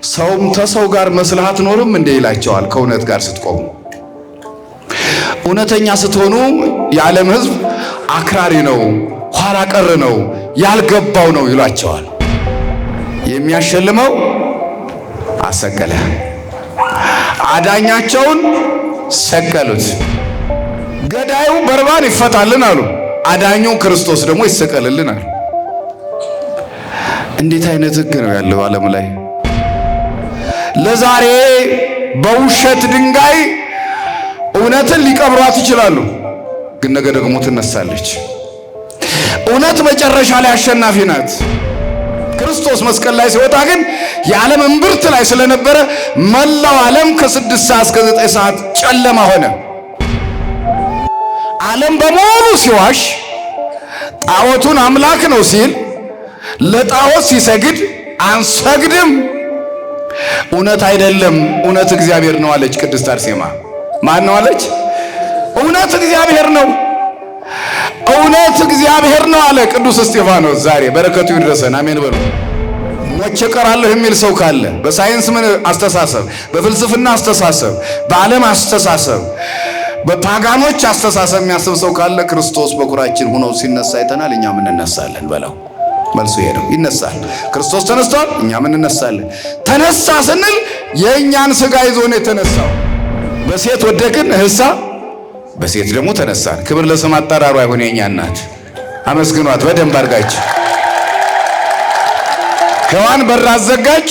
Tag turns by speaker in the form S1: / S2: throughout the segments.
S1: ሰውም ተሰው ጋር መስለህ አትኖርም እንዴ ይላቸዋል። ከእውነት ጋር ስትቆሙ እውነተኛ ስትሆኑ የዓለም ሕዝብ አክራሪ ነው፣ ኋላ ቀር ነው፣ ያልገባው ነው ይሏቸዋል። የሚያሸልመው አሰቀለ። አዳኛቸውን ሰቀሉት። ገዳዩ በርባን ይፈታልን አሉ። አዳኙ ክርስቶስ ደግሞ ይሰቀልልን አሉ። እንዴት አይነት ሕግ ነው ያለው ዓለም ላይ? ለዛሬ በውሸት ድንጋይ እውነትን ሊቀብሯት ይችላሉ፣ ግን ነገ ደግሞ ትነሳለች። እውነት መጨረሻ ላይ አሸናፊ ናት። ክርስቶስ መስቀል ላይ ሲወጣ ግን የዓለም እምብርት ላይ ስለነበረ መላው ዓለም ከ6 ሰዓት እስከ 9 ሰዓት ጨለማ ሆነ። ዓለም በሙሉ ሲዋሽ ጣዖቱን አምላክ ነው ሲል ለጣዖት ሲሰግድ አንሰግድም፣ እውነት አይደለም እውነት እግዚአብሔር ነው አለች ቅድስት አርሴማ። ማን ነው አለች? እውነት እግዚአብሔር ነው፣ እውነት እግዚአብሔር ነው አለ ቅዱስ እስጢፋኖስ። ዛሬ በረከቱ ይድረሰን፣ አሜን በሉ። ሞቼ እቀራለሁ የሚል ሰው ካለ በሳይንስ ምን አስተሳሰብ፣ በፍልስፍና አስተሳሰብ፣ በዓለም አስተሳሰብ፣ በፓጋኖች አስተሳሰብ የሚያስብ ሰው ካለ ክርስቶስ በኩራችን ሆኖ ሲነሳ አይተናል፣ እኛም እንነሳለን በለው። መልሱ ይሄ ነው። ይነሳል። ክርስቶስ ተነስቷል፣ እኛም እንነሳለን። ተነሳ ስንል የእኛን ሥጋ ይዞ ነው የተነሳው። በሴት ወደቅን እህሳ በሴት ደግሞ ተነሳን። ክብር ለስም አጠራሩ አይሁን። የእኛ እናት አመስግኗት በደንብ አድርጋች። ሔዋን በር አዘጋች፣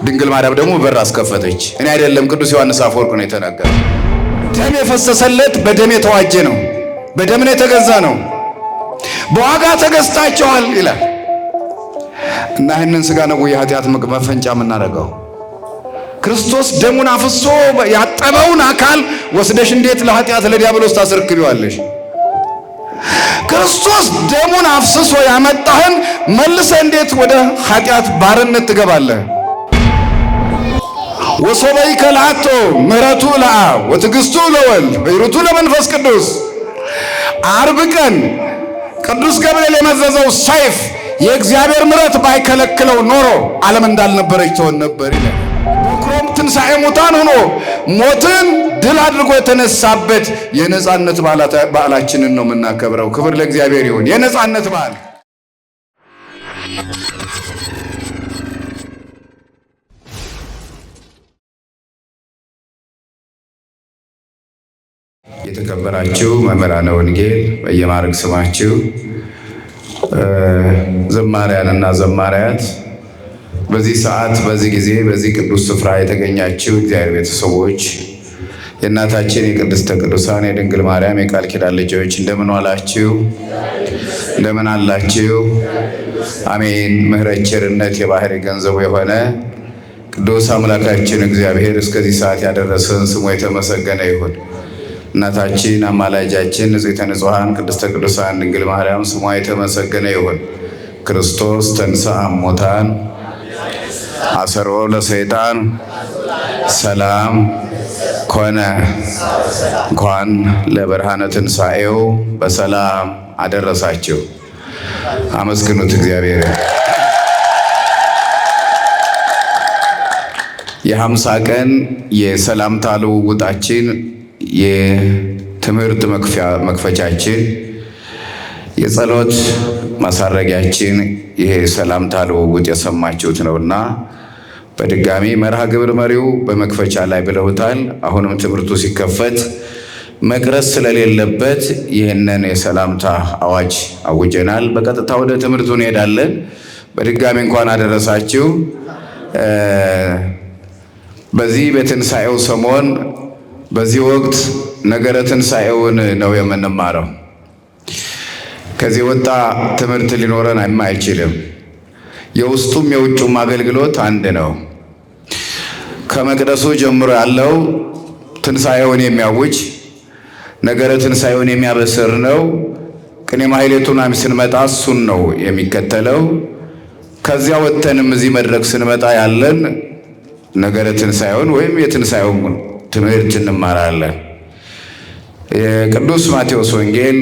S1: ድንግል ማርያም ደግሞ በር አስከፈተች። እኔ አይደለም ቅዱስ ዮሐንስ አፈወርቅ ነው የተናገረው። ደም የፈሰሰለት በደም የተዋጀ ነው፣ በደም ነው የተገዛ ነው። በዋጋ ተገዝታቸዋል ይላል እና ይህንን ሥጋ ነው የኃጢአት መፈንጫ የምናደርገው። ክርስቶስ ደሙን አፍሶ ያጠበውን አካል ወስደሽ እንዴት ለኃጢአት ለዲያብሎስ ታስረክቢዋለሽ? ክርስቶስ ደሙን አፍስሶ ያመጣህን መልሰ እንዴት ወደ ኃጢአት ባርነት ትገባለህ? ወሶበይ ከልአቶ ምሕረቱ ለአብ ወትዕግሥቱ ለወልድ ወይሩቱ ለመንፈስ ቅዱስ። ዓርብ ቀን ቅዱስ ገብርኤል የመዘዘው ሰይፍ የእግዚአብሔር ምሕረት ባይከለክለው ኖሮ ዓለም እንዳልነበረች ትሆን ነበር ይላል። በኩሮም ትንሣኤ ሙታን ሆኖ ሞትን ድል አድርጎ የተነሳበት የነጻነት በዓላችንን ነው የምናከብረው። ክብር ለእግዚአብሔር ይሁን። የነጻነት በዓል የተከበራችሁ መምህራነ ወንጌል በየማዕረግ ስማችሁ ዘማሪያንና ዘማሪያት በዚህ ሰዓት በዚህ ጊዜ በዚህ ቅዱስ ስፍራ የተገኛችሁ እግዚአብሔር ቤተሰቦች የእናታችን የቅድስተ ቅዱሳን የድንግል ማርያም የቃል ኪዳን ልጆች እንደምን ዋላችሁ? እንደምን አላችሁ? አሜን። ምሕረት ቸርነት የባህሪ ገንዘቡ የሆነ ቅዱስ አምላካችን እግዚአብሔር እስከዚህ ሰዓት ያደረሰን ስሙ የተመሰገነ ይሁን። እናታችን አማላጃችን ንጽሕተ ንጹሐን ቅድስተ ቅዱሳን ድንግል ማርያም ስሟ የተመሰገነ ይሁን። ክርስቶስ ተንሥአ እሙታን አሰሮ ለሰይጣን ሰላም ኮነ። እንኳን ለብርሃነ ትንሣኤው በሰላም አደረሳችሁ። አመስግኑት እግዚአብሔር። የ50 ቀን የሰላምታ ልውውጣችን የትምህርት መክፈቻችን የጸሎት ማሳረጊያችን ይሄ ሰላምታ ልውውጥ የሰማችሁት ነውና በድጋሚ መርሃ ግብር መሪው በመክፈቻ ላይ ብለውታል። አሁንም ትምህርቱ ሲከፈት መቅረስ ስለሌለበት ይህንን የሰላምታ አዋጅ አውጀናል። በቀጥታ ወደ ትምህርቱ እንሄዳለን። በድጋሚ እንኳን አደረሳችሁ። በዚህ በትንሣኤው ሰሞን በዚህ ወቅት ነገረ ትንሣኤውን ነው የምንማረው። ከዚህ ወጣ ትምህርት ሊኖረን አይችልም። የውስጡም የውጩም አገልግሎት አንድ ነው። ከመቅደሱ ጀምሮ ያለው ትንሣኤውን የሚያውጅ ነገረ ትንሣኤውን የሚያበስር ነው። ቅኔ ማሕሌቱን ስንመጣ እሱን ነው የሚከተለው። ከዚያ ወጥተንም እዚህ መድረክ ስንመጣ ያለን ነገረ ትንሣኤውን ወይም የትንሣኤውን ትምህርት እንማራለን። የቅዱስ ማቴዎስ ወንጌል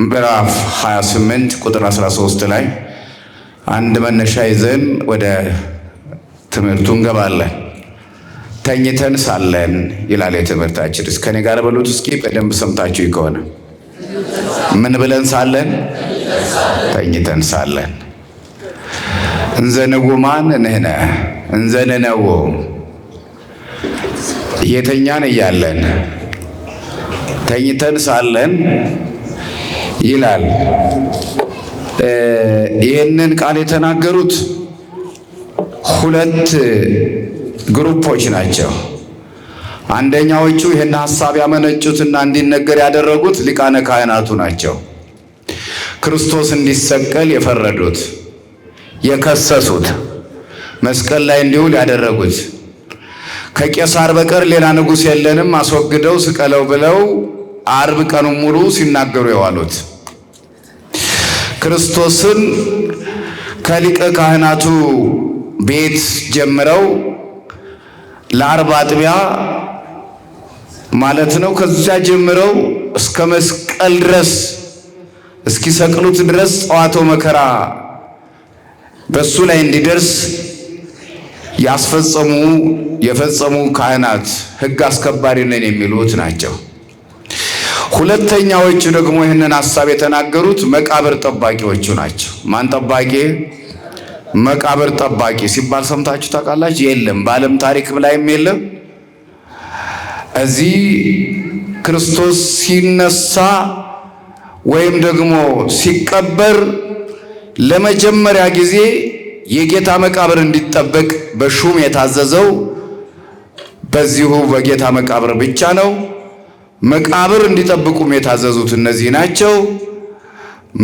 S1: ምዕራፍ 28 ቁጥር 13 ላይ አንድ መነሻ ይዘን ወደ ትምህርቱ እንገባለን። ተኝተን ሳለን ይላል የትምህርታችን። እስከኔ ጋር በሉት እስኪ በደንብ ሰምታችሁ ከሆነ ምን ብለን ሳለን? ተኝተን ሳለን። እንዘ ንጉማን ንሕነ እንዘ ንነዎ፣ እየተኛን እያለን ተኝተን ሳለን ይላል። ይህንን ቃል የተናገሩት ሁለት ግሩፖች ናቸው። አንደኛዎቹ ይህን ሐሳብ ያመነጩትና እንዲነገር ያደረጉት ሊቃነ ካህናቱ ናቸው። ክርስቶስ እንዲሰቀል የፈረዱት፣ የከሰሱት፣ መስቀል ላይ እንዲውል ያደረጉት፣ ከቄሳር በቀር ሌላ ንጉሥ የለንም አስወግደው ስቀለው ብለው ዓርብ ቀኑን ሙሉ ሲናገሩ የዋሉት፣ ክርስቶስን ከሊቀ ካህናቱ ቤት ጀምረው ለዓርብ አጥቢያ ማለት ነው፣ ከዚያ ጀምረው እስከ መስቀል ድረስ እስኪሰቅሉት ድረስ ጸዋቶ መከራ በሱ ላይ እንዲደርስ የፈጸሙ ካህናት ሕግ አስከባሪ ነን የሚሉት ናቸው። ሁለተኛዎቹ ደግሞ ይህንን ሐሳብ የተናገሩት መቃብር ጠባቂዎቹ ናቸው። ማን ጠባቂ? መቃብር ጠባቂ ሲባል ሰምታችሁ ታውቃላችሁ? የለም፣ በዓለም ታሪክም ላይም የለም። እዚህ ክርስቶስ ሲነሳ ወይም ደግሞ ሲቀበር ለመጀመሪያ ጊዜ የጌታ መቃብር እንዲጠበቅ በሹም የታዘዘው በዚሁ በጌታ መቃብር ብቻ ነው። መቃብር እንዲጠብቁም የታዘዙት እነዚህ ናቸው።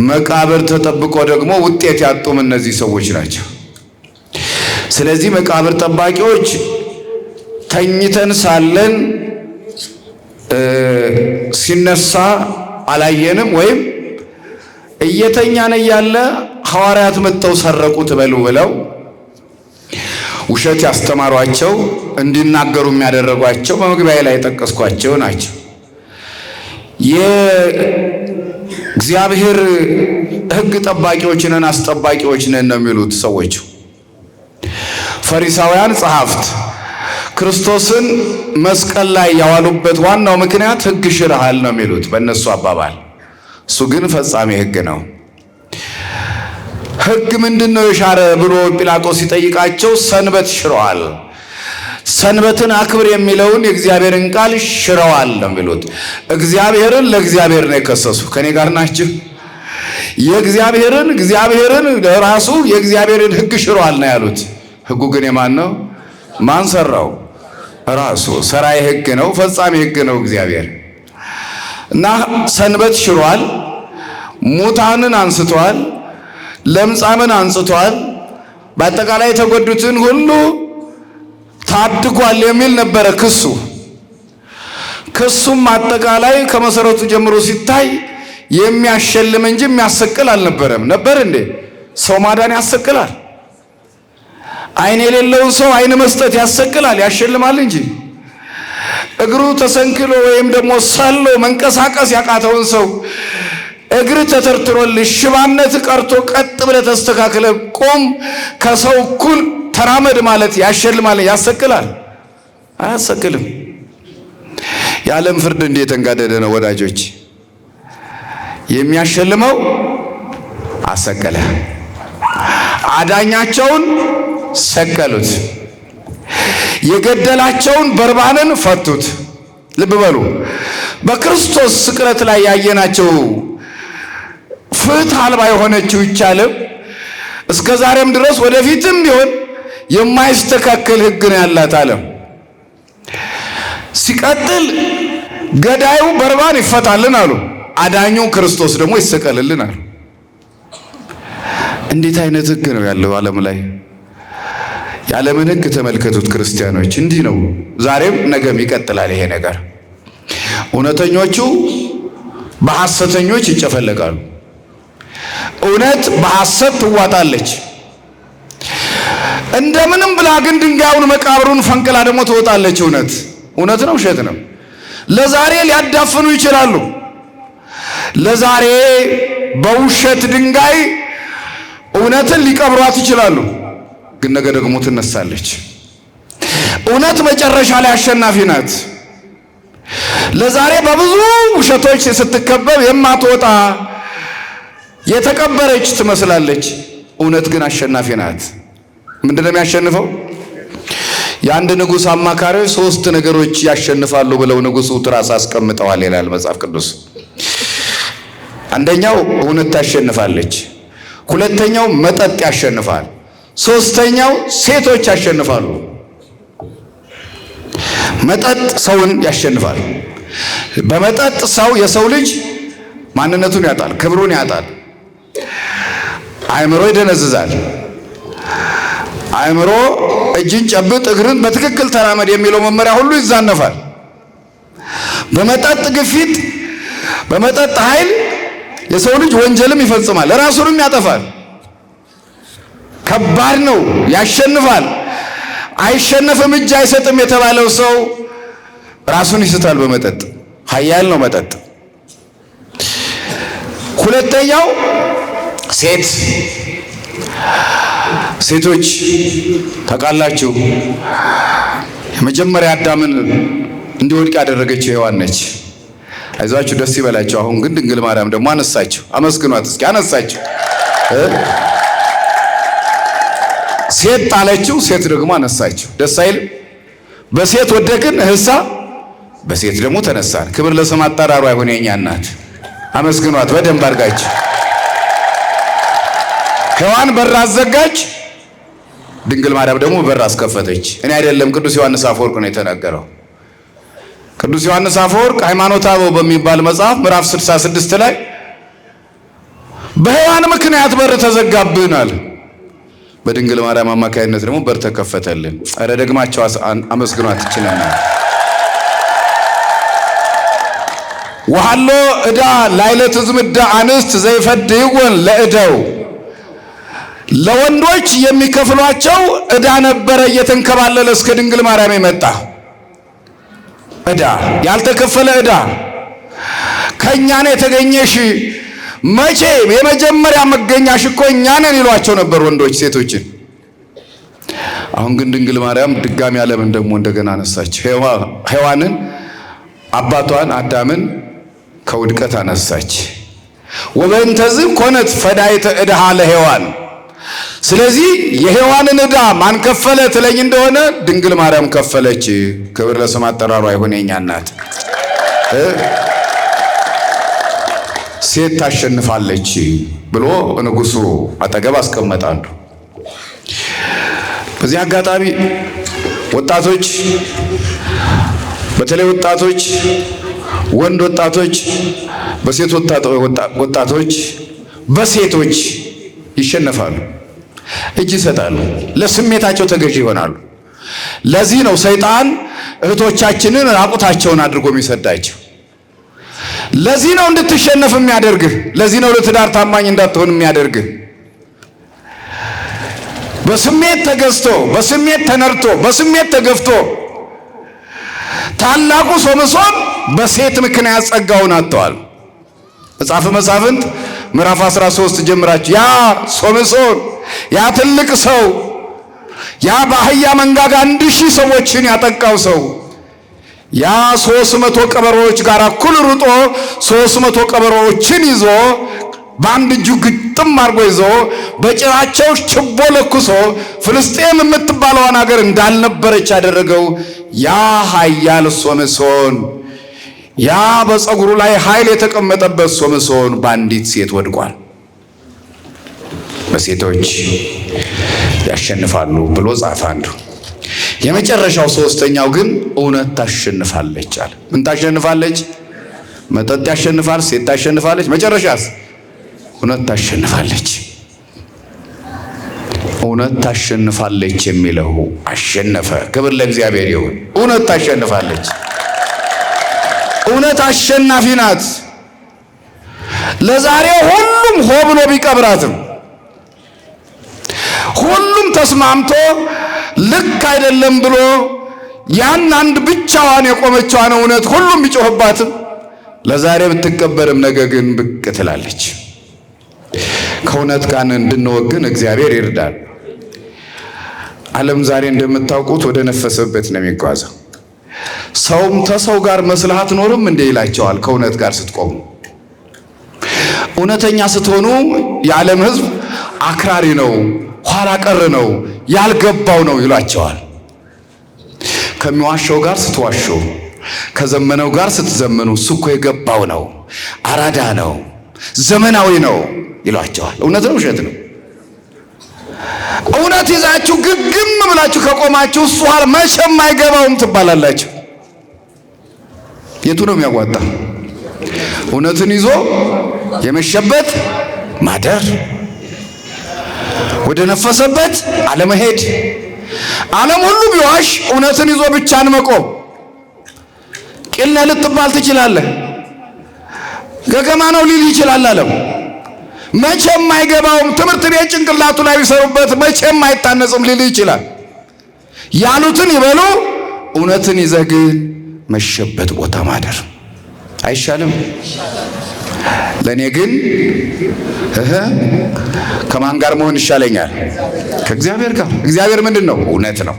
S1: መቃብር ተጠብቆ ደግሞ ውጤት ያጡም እነዚህ ሰዎች ናቸው። ስለዚህ መቃብር ጠባቂዎች ተኝተን ሳለን ሲነሳ አላየንም፣ ወይም እየተኛን እያለ ሐዋርያት መጥተው ሰረቁት በሉ ብለው ውሸት ያስተማሯቸው እንዲናገሩ የሚያደረጓቸው በመግቢያ ላይ የጠቀስኳቸው ናቸው። የእግዚአብሔር ሕግ ጠባቂዎች ነን አስጠባቂዎች ነን ነው የሚሉት ሰዎቹ። ፈሪሳውያን ጸሐፍት ክርስቶስን መስቀል ላይ ያዋሉበት ዋናው ምክንያት ሕግ ሽረሃል ነው የሚሉት በእነሱ አባባል። እሱ ግን ፈጻሚ ሕግ ነው። ሕግ ምንድን ነው የሻረ ብሎ ጲላጦስ ሲጠይቃቸው ሰንበት ሽረዋል፣ ሰንበትን አክብር የሚለውን የእግዚአብሔርን ቃል ሽረዋል ነው የሚሉት። እግዚአብሔርን ለእግዚአብሔር ነው የከሰሱ። ከኔ ጋር ናችሁ? እግዚአብሔርን ራሱ የእግዚአብሔርን ሕግ ሽረዋል ነው ያሉት። ሕጉ ግን የማን ነው? ማን ሰራው? ራሱ ሰራይ ሕግ ነው፣ ፈጻሚ ሕግ ነው እግዚአብሔር። እና ሰንበት ሽሯል፣ ሙታንን አንስቷል፣ ለምጻምን አንጽቷል፣ በአጠቃላይ የተጎዱትን ሁሉ ታድጓል የሚል ነበረ ክሱ። ክሱም አጠቃላይ ከመሰረቱ ጀምሮ ሲታይ የሚያሸልም እንጂ የሚያሰቅል አልነበረም። ነበር እንዴ? ሰው ማዳን ያሰቅላል። ዓይን የሌለውን ሰው ዓይን መስጠት ያሰቅላል፣ ያሸልማል እንጂ እግሩ ተሰንክሎ ወይም ደግሞ ሰሎ መንቀሳቀስ ያቃተውን ሰው እግር ተተርትሮልህ ሽባነት ቀርቶ ቀጥ ብለህ ተስተካክለ ቆም ከሰው እኩል ተራመድ ማለት ያሸልማል፣ ያሰቅላል? አያሰቅልም። የዓለም ፍርድ እንዴት የተንጋደደ ነው ወዳጆች! የሚያሸልመው አሰቀለ። አዳኛቸውን ሰቀሉት፣ የገደላቸውን በርባንን ፈቱት። ልብ በሉ፣ በክርስቶስ ስቅለት ላይ ያየናቸው ፍትሕ አልባ የሆነችው ይቻለም እስከ ዛሬም ድረስ ወደፊትም ቢሆን የማይስተካከል ሕግ ነው ያላት ዓለም። ሲቀጥል ገዳዩ በርባን ይፈታልን አሉ፣ አዳኙ ክርስቶስ ደግሞ ይሰቀልልን አሉ። እንዴት አይነት ሕግ ነው ያለው ዓለም ላይ? የዓለምን ሕግ ተመልከቱት ክርስቲያኖች። እንዲህ ነው ዛሬም ነገም ይቀጥላል ይሄ ነገር። እውነተኞቹ በሐሰተኞች ይጨፈለቃሉ፣ እውነት በሐሰት ትዋጣለች። እንደምንም ብላ ግን ድንጋዩን መቃብሩን ፈንቅላ ደግሞ ትወጣለች። እውነት ነው ውሸት ነው? ለዛሬ ሊያዳፍኑ ይችላሉ። ለዛሬ በውሸት ድንጋይ እውነትን ሊቀብሯት ይችላሉ። ግን ነገ ደግሞ ትነሳለች። እውነት መጨረሻ ላይ አሸናፊ ናት። ለዛሬ በብዙ ውሸቶች ስትከበብ የማትወጣ የተቀበረች ትመስላለች። እውነት ግን አሸናፊ ናት። ምንድነው የሚያሸንፈው? የአንድ ንጉሥ አማካሪዎች 3 ነገሮች ያሸንፋሉ ብለው ንጉሡ ትራስ አስቀምጠዋል ይላል መጽሐፍ ቅዱስ። አንደኛው እውነት ታሸንፋለች፣ ሁለተኛው መጠጥ ያሸንፋል፣ ሶስተኛው ሴቶች ያሸንፋሉ። መጠጥ ሰውን ያሸንፋል። በመጠጥ የሰው ልጅ ማንነቱን ያጣል፣ ክብሩን ያጣል፣ አእምሮ ይደነዝዛል። አእምሮ እጅን ጨብጥ እግርን በትክክል ተራመድ የሚለው መመሪያ ሁሉ ይዛነፋል። በመጠጥ ግፊት፣ በመጠጥ ኃይል የሰው ልጅ ወንጀልም ይፈጽማል፣ ራሱንም ያጠፋል። ከባድ ነው። ያሸንፋል። አይሸነፍም እጅ አይሰጥም የተባለው ሰው ራሱን ይስታል በመጠጥ። ኃያል ነው መጠጥ። ሁለተኛው ሴቶች ታውቃላችሁ፣ የመጀመሪያ አዳምን እንዲወድቅ ያደረገችው ሔዋን ነች። አይዟችሁ ደስ ይበላችሁ። አሁን ግን ድንግል ማርያም ደግሞ አነሳችሁ። አመስግኗት እስኪ። አነሳችሁ። ሴት ጣለችው፣ ሴት ደግሞ አነሳችሁ። ደስ አይልም? በሴት ወደቅን፣ እህሳ በሴት ደግሞ ተነሳን። ክብር ለስም አጠራሩ አይሆን የኛ እናት። አመስግኗት በደንብ አድርጋችሁ። ሔዋን በር አዘጋች፣ ድንግል ማርያም ደግሞ በር አስከፈተች። እኔ አይደለም ቅዱስ ዮሐንስ አፈወርቅ ነው የተናገረው። ቅዱስ ዮሐንስ አፈወርቅ ሃይማኖተ አበው በሚባል መጽሐፍ ምዕራፍ 66 ላይ በሔዋን ምክንያት በር ተዘጋብናል፣ በድንግል ማርያም አማካይነት ደግሞ በር ተከፈተልን። አረ ደግማቸው አመስግኗት ይችላል። ወሃሎ ዕዳ ላይለ ትዝምዳ አንስት ዘይፈድይወን ለዕደው፣ ለወንዶች የሚከፍሏቸው ዕዳ ነበረ እየተንከባለለ እስከ ድንግል ማርያም የመጣ ዕዳ፣ ያልተከፈለ ዕዳ። ከእኛ ነው የተገኘሽ፣ መቼ የመጀመሪያ መገኛሽ እኮ እኛ ነን ይሏቸው ነበር ወንዶች ሴቶችን። አሁን ግን ድንግል ማርያም ድጋሚ ዓለምን ደግሞ እንደገና አነሳች። ሔዋንን አባቷን አዳምን ከውድቀት አነሳች። ወበእንተዝ ኮነት ፈዳይተ ዕዳሃ ለሔዋን። ስለዚህ የሔዋንን ዕዳ ማን ከፈለ ትለኝ እንደሆነ ድንግል ማርያም ከፈለች። ክብር ለስም አጠራሩ አይሆን የኛ እናት። ሴት ታሸንፋለች ብሎ ንጉሡ አጠገብ አስቀመጣሉ። በዚህ አጋጣሚ ወጣቶች፣ በተለይ ወጣቶች፣ ወንድ ወጣቶች በሴት ወጣቶች በሴቶች ይሸነፋሉ፣ እጅ ይሰጣሉ፣ ለስሜታቸው ተገዢ ይሆናሉ። ለዚህ ነው ሰይጣን እህቶቻችንን ራቁታቸውን አድርጎ የሚሰዳቸው። ለዚህ ነው እንድትሸነፍ የሚያደርግህ። ለዚህ ነው ለትዳር ታማኝ እንዳትሆን የሚያደርግህ። በስሜት ተገዝቶ፣ በስሜት ተነድቶ፣ በስሜት ተገፍቶ ታላቁ ሶምሶን በሴት ምክንያት ጸጋውን አጥተዋል። መጽሐፈ መሳፍንት ምዕራፍ 13 ጀምራችሁ ያ ሶምሶን፣ ያ ትልቅ ሰው፣ ያ በአህያ መንጋጋ 1000 ሰዎችን ያጠቃው ሰው፣ ያ 300 ቀበሮዎች ጋር እኩል ሩጦ 300 ቀበሮዎችን ይዞ በአንድ እጁ ግጥም አድርጎ ይዞ በጭራቸው ችቦ ለኩሶ ፍልስጤም የምትባለዋን ሀገር እንዳልነበረች ያደረገው ያ ኃያል ሶምሶን፣ ያ በፀጉሩ ላይ ኃይል የተቀመጠበት ሶምሶን በአንዲት ሴት ወድቋል። በሴቶች ያሸንፋሉ ብሎ ጻፈ አንዱ። የመጨረሻው ሶስተኛው ግን እውነት ታሸንፋለች አለ። ምን ታሸንፋለች? መጠጥ ያሸንፋል፣ ሴት ታሸንፋለች፣ መጨረሻስ እውነት ታሸንፋለች። እውነት ታሸንፋለች የሚለው አሸነፈ። ክብር ለእግዚአብሔር ይሁን። እውነት ታሸንፋለች። እውነት አሸናፊ ናት። ለዛሬው ሁሉም ሆ ብሎ ቢቀብራትም፣ ሁሉም ተስማምቶ ልክ አይደለም ብሎ ያን አንድ ብቻዋን የቆመችዋን እውነት ሁሉም ቢጮህባትም፣ ለዛሬ ብትቀበርም ነገ ግን ብቅ ትላለች። ከእውነት ጋር እንድንወግን እግዚአብሔር ይርዳል። ዓለም ዛሬ እንደምታውቁት ወደ ነፈሰበት ነው የሚጓዘው። ሰውም ተሰው ጋር መስለህ አትኖርም እንዴ ይላቸዋል። ከእውነት ጋር ስትቆሙ እውነተኛ ስትሆኑ የዓለም ሕዝብ አክራሪ ነው፣ ኋላ ቀር ነው፣ ያልገባው ነው ይሏቸዋል። ከሚዋሸው ጋር ስትዋሹ፣ ከዘመነው ጋር ስትዘምኑ እሱ እኮ የገባው ነው፣ አራዳ ነው፣ ዘመናዊ ነው ይሏቸዋል። እውነት ነው ውሸት ነው? እውነት ይዛችሁ ግግም ብላችሁ ከቆማችሁ እሱ መቼም አይገባውም ትባላላችሁ። የቱ ነው የሚያዋጣ? እውነትን ይዞ የመሸበት ማደር፣ ወደ ነፈሰበት አለመሄድ። ዓለም ሁሉ ቢዋሽ እውነትን ይዞ ብቻን መቆም። ቂል ነህ ልትባል ትችላለህ። ገገማ ነው ሊል ይችላል ዓለም። መቼም አይገባውም። ትምህርት ቤት ጭንቅላቱ ላይ ቢሰሩበት መቼም አይታነጽም ሊል ይችላል። ያሉትን ይበሉ፣ እውነትን ይዘህ ግን መሸበት ቦታ ማደር አይሻልም? ለእኔ ግን ከማን ጋር መሆን ይሻለኛል? ከእግዚአብሔር ጋር። እግዚአብሔር ምንድን ነው? እውነት ነው።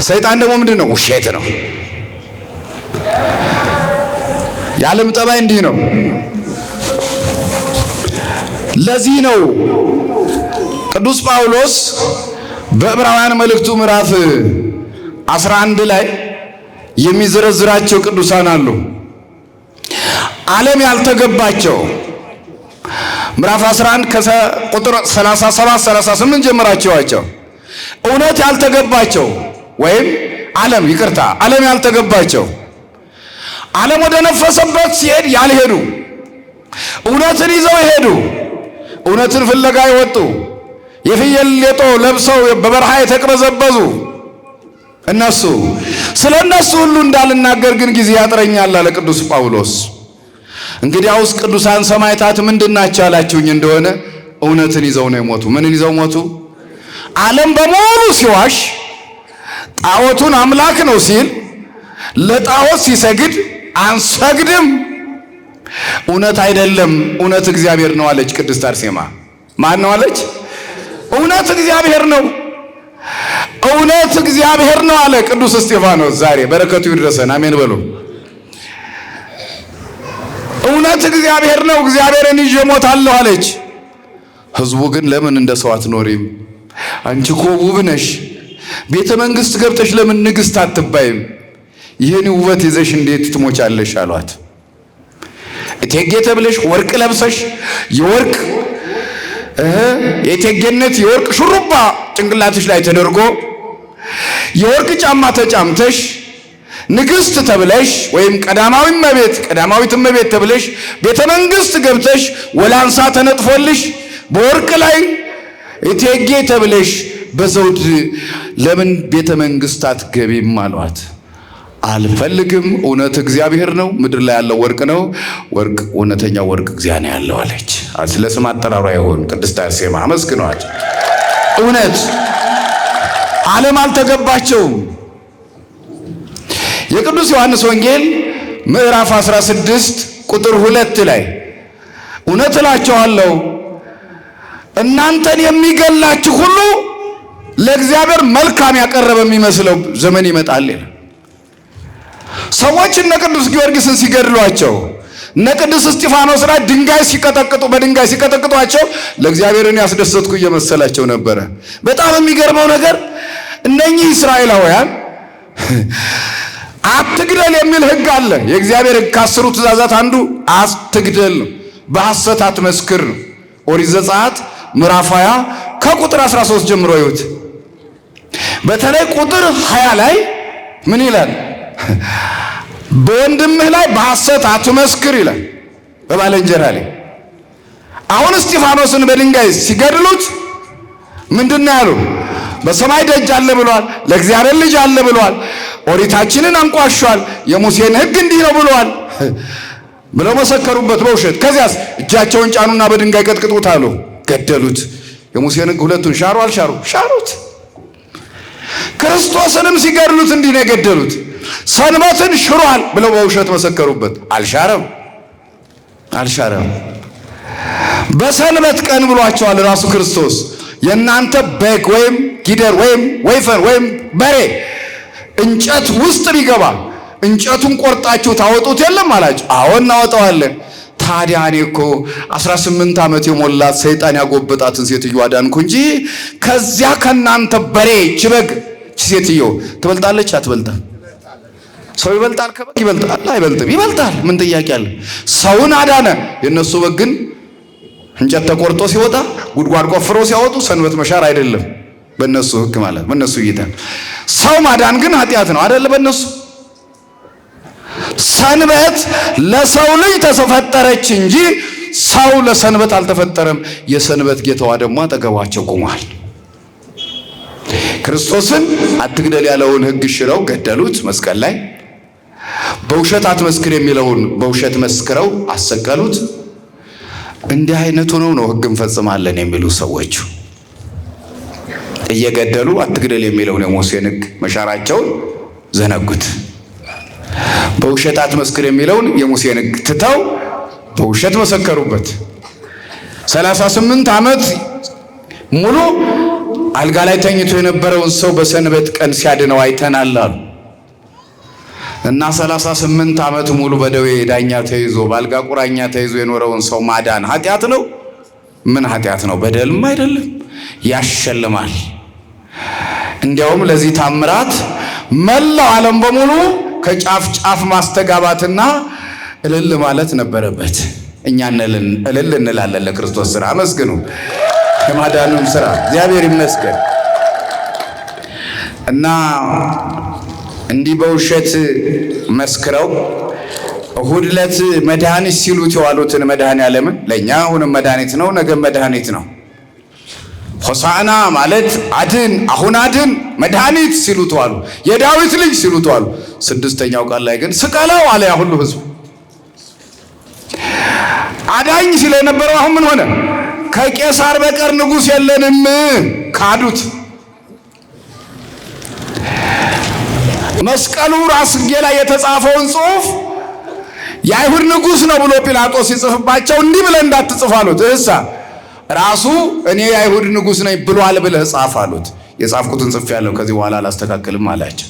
S1: ሰይጣን ደግሞ ምንድን ነው? ውሸት ነው። የዓለም ጠባይ እንዲህ ነው። ለዚህ ነው ቅዱስ ጳውሎስ በዕብራውያን መልእክቱ ምዕራፍ 11 ላይ የሚዘረዝራቸው ቅዱሳን አሉ። ዓለም ያልተገባቸው ምዕራፍ 11 ከቁጥር 37 38 ጀምራቸዋቸው እውነት ያልተገባቸው ወይም ዓለም ያልተገባቸው ዓለም ወደ ነፈሰበት ሲሄድ ያልሄዱ እውነትን ይዘው ይሄዱ እውነትን ፍለጋ ይወጡ የፍየል ሌጦ ለብሰው በበረሃ የተቅበዘበዙ እነሱ ስለ እነሱ ሁሉ እንዳልናገር ግን ጊዜ ያጥረኛል አለ ቅዱስ ጳውሎስ። እንግዲያውስ ቅዱሳን ሰማዕታት ምንድናቸው ያላችሁኝ እንደሆነ እውነትን ይዘው ነው የሞቱ። ምንን ይዘው ሞቱ? ዓለም በሙሉ ሲዋሽ ጣዖቱን አምላክ ነው ሲል ለጣዖት ሲሰግድ አንሰግድም፣ እውነት አይደለም እውነት እግዚአብሔር ነው አለች ቅድስት አርሴማ። ማን ነው አለች? እውነት እግዚአብሔር ነው፣ እውነት እግዚአብሔር ነው አለ ቅዱስ እስጢፋኖስ። ዛሬ በረከቱ ይድረሰን፣ አሜን በሉ። እውነት እግዚአብሔር ነው፣ እግዚአብሔርን ይዤ እሞታለሁ አለች። ህዝቡ ግን ለምን እንደ ሰው አትኖሪም? አንቺ እኮ ውብ ነሽ፣ ቤተ መንግስት ገብተሽ ለምን ንግስት አትባይም? ይህን ውበት ይዘሽ እንዴት ትሞቻለሽ አሏት። እቴጌ ተብለሽ ወርቅ ለብሰሽ የወርቅ የእቴጌነት የወርቅ ሹሩባ ጭንቅላትሽ ላይ ተደርጎ የወርቅ ጫማ ተጫምተሽ ንግስት ተብለሽ ወይም ቀዳማዊት እመቤት ተብለሽ ቤተ መንግስት ገብተሽ ወላንሳ ተነጥፎልሽ በወርቅ ላይ እቴጌ ተብለሽ በዘውድ ለምን ቤተ መንግስት አትገቢም አሏት። አልፈልግም፣ እውነት እግዚአብሔር ነው፣ ምድር ላይ ያለው ወርቅ ነው፣ ወርቅ እውነተኛው ወርቅ እግዚአብሔር ነው ያለው አለች። ስለ ስም አጠራሯ ይሁን ቅድስት አርሴማ አመስግኗት። እውነት ዓለም አልተገባቸውም። የቅዱስ ዮሐንስ ወንጌል ምዕራፍ 16 ቁጥር 2 ላይ እውነት እላችኋለሁ እናንተን የሚገላችሁ ሁሉ ለእግዚአብሔር መልካም ያቀረበ የሚመስለው ዘመን ይመጣል። ሰዎች እነ ቅዱስ ጊዮርጊስን ሲገድሏቸው እነ ቅዱስ እስጢፋኖስ ላይ በድንጋይ ሲቀጠቅጧቸው ለእግዚአብሔርን ያስደሰትኩ እየመሰላቸው ነበረ። በጣም የሚገርመው ነገር እነኚህ እስራኤላውያን አትግደል የሚል ሕግ አለ። የእግዚአብሔር ሕግ ከ10 ትእዛዛት አንዱ አትግደል ነው። በሐሰት አትመስክር ነው። ኦሪት ዘጸአት ምዕራፍ 20 ከቁጥር 13 ጀምሮ ይሁት። በተለይ ቁጥር 20 ላይ ምን ይላል? በወንድምህ ላይ በሐሰት አትመስክር ይላል። በባልንጀራ ላይ አሁን እስጢፋኖስን በድንጋይ ሲገድሉት ምንድነው ያሉ? በሰማይ ደጅ አለ ብሏል፣ ለእግዚአብሔር ልጅ አለ ብሏል፣ ኦሪታችንን አንቋሿል፣ የሙሴን ሕግ እንዲህ ነው ብሏል ብለው መሰከሩበት በውሸት። ከዚያስ እጃቸውን ጫኑና በድንጋይ ቀጥቅጡት አሉ። ገደሉት። የሙሴን ሕግ ሁለቱን ሻሩ አልሻሩ? ሻሩት። ክርስቶስንም ሲገድሉት እንዲህ ነው የገደሉት። ሰንበትን ሽሯል ብለው በውሸት መሰከሩበት። አልሻረም። በሰንበት ቀን ብሏቸዋል ራሱ ክርስቶስ። የናንተ በግ ወይም ጊደር ወይም ወይፈን ወይም በሬ እንጨት ውስጥ ቢገባ እንጨቱን ቆርጣችሁ ታወጡት የለም አላቸው። አዎ እናወጣዋለን። ታዲያ እኔ እኮ 18 ዓመት የሞላት ሰይጣን ያጎበጣትን ሴትዮ አዳንኩ እንጂ ከዚያ ከናንተ በሬ ችበግ ሴትዮ ትበልጣለች አትበልጣም? ሰው ይበልጣል ከበግ ይበልጣል አይበልጥም? ይበልጣል። ምን ጥያቄ አለ? ሰውን አዳነ። የነሱ በግ ግን እንጨት ተቆርጦ ሲወጣ ጉድጓድ ቆፍሮ ሲያወጡ ሰንበት መሻር አይደለም በእነሱ ሕግ ማለት በእነሱ እይታ። ሰው ማዳን ግን ኃጢአት ነው አይደለ? በእነሱ ሰንበት ለሰው ልጅ ተፈጠረች እንጂ ሰው ለሰንበት አልተፈጠረም። የሰንበት ጌታዋ ደግሞ አጠገባቸው ቆሟል። ክርስቶስን አትግደል ያለውን ሕግ ሽረው ገደሉት መስቀል ላይ። በውሸት አትመስክር የሚለውን በውሸት መስክረው አሰቀሉት። እንዲህ አይነቱ ነው ሕግ እንፈጽማለን የሚሉ ሰዎች እየገደሉ አትግደል የሚለውን የሙሴን ሕግ መሻራቸውን ዘነጉት። በውሸት አትመስክር የሚለውን የሙሴን ሕግ ትተው በውሸት መሰከሩበት። 38 ዓመት ሙሉ አልጋ ላይ ተኝቶ የነበረውን ሰው በሰንበት ቀን ሲያድነው አይተናል አሉ እና 38 ዓመት ሙሉ በደዌ ዳኛ ተይዞ በአልጋ ቁራኛ ተይዞ የኖረውን ሰው ማዳን ኃጢአት ነው? ምን ኃጢአት ነው? በደልም አይደለም፣ ያሸልማል። እንዲያውም ለዚህ ታምራት መላው ዓለም በሙሉ ከጫፍ ጫፍ ማስተጋባትና እልል ማለት ነበረበት። እኛ እልል እንላለን ለክርስቶስ ሥራ። አመስግኑ የማዳኑን ሥራ እግዚአብሔር ይመስገን። እና እንዲህ በውሸት መስክረው እሁድ ዕለት መድኃኒት ሲሉት የዋሉትን መድኃኔዓለምን ለእኛ አሁንም መድኃኒት ነው፣ ነገም መድኃኒት ነው። ሆሳዕና ማለት አድን፣ አሁን አድን፣ መድኃኒት ሲሉት ዋሉ። የዳዊት ልጅ ሲሉት ዋሉ። 6ኛው ቃል ላይ ግን ስቀለው አለ ያ ሁሉ ሕዝብ። አዳኝ ሲል የነበረው አሁን ምን ሆነ? ከቄሳር በቀር ንጉሥ የለንም ካዱት። መስቀሉ ራስጌ ላይ የተጻፈውን ጽሑፍ የአይሁድ ንጉሥ ነው ብሎ ጲላጦስ ሲጽፍባቸው እንዲህ ብለህ እንዳትጽፍ አሉት። እህሳ ራሱ እኔ የአይሁድ ንጉሥ ነኝ ብሏል ብለህ ጻፍ አሉት። የጻፍኩትን ጽፌአለሁ ከዚህ በኋላ አላስተካክልም አላቸው።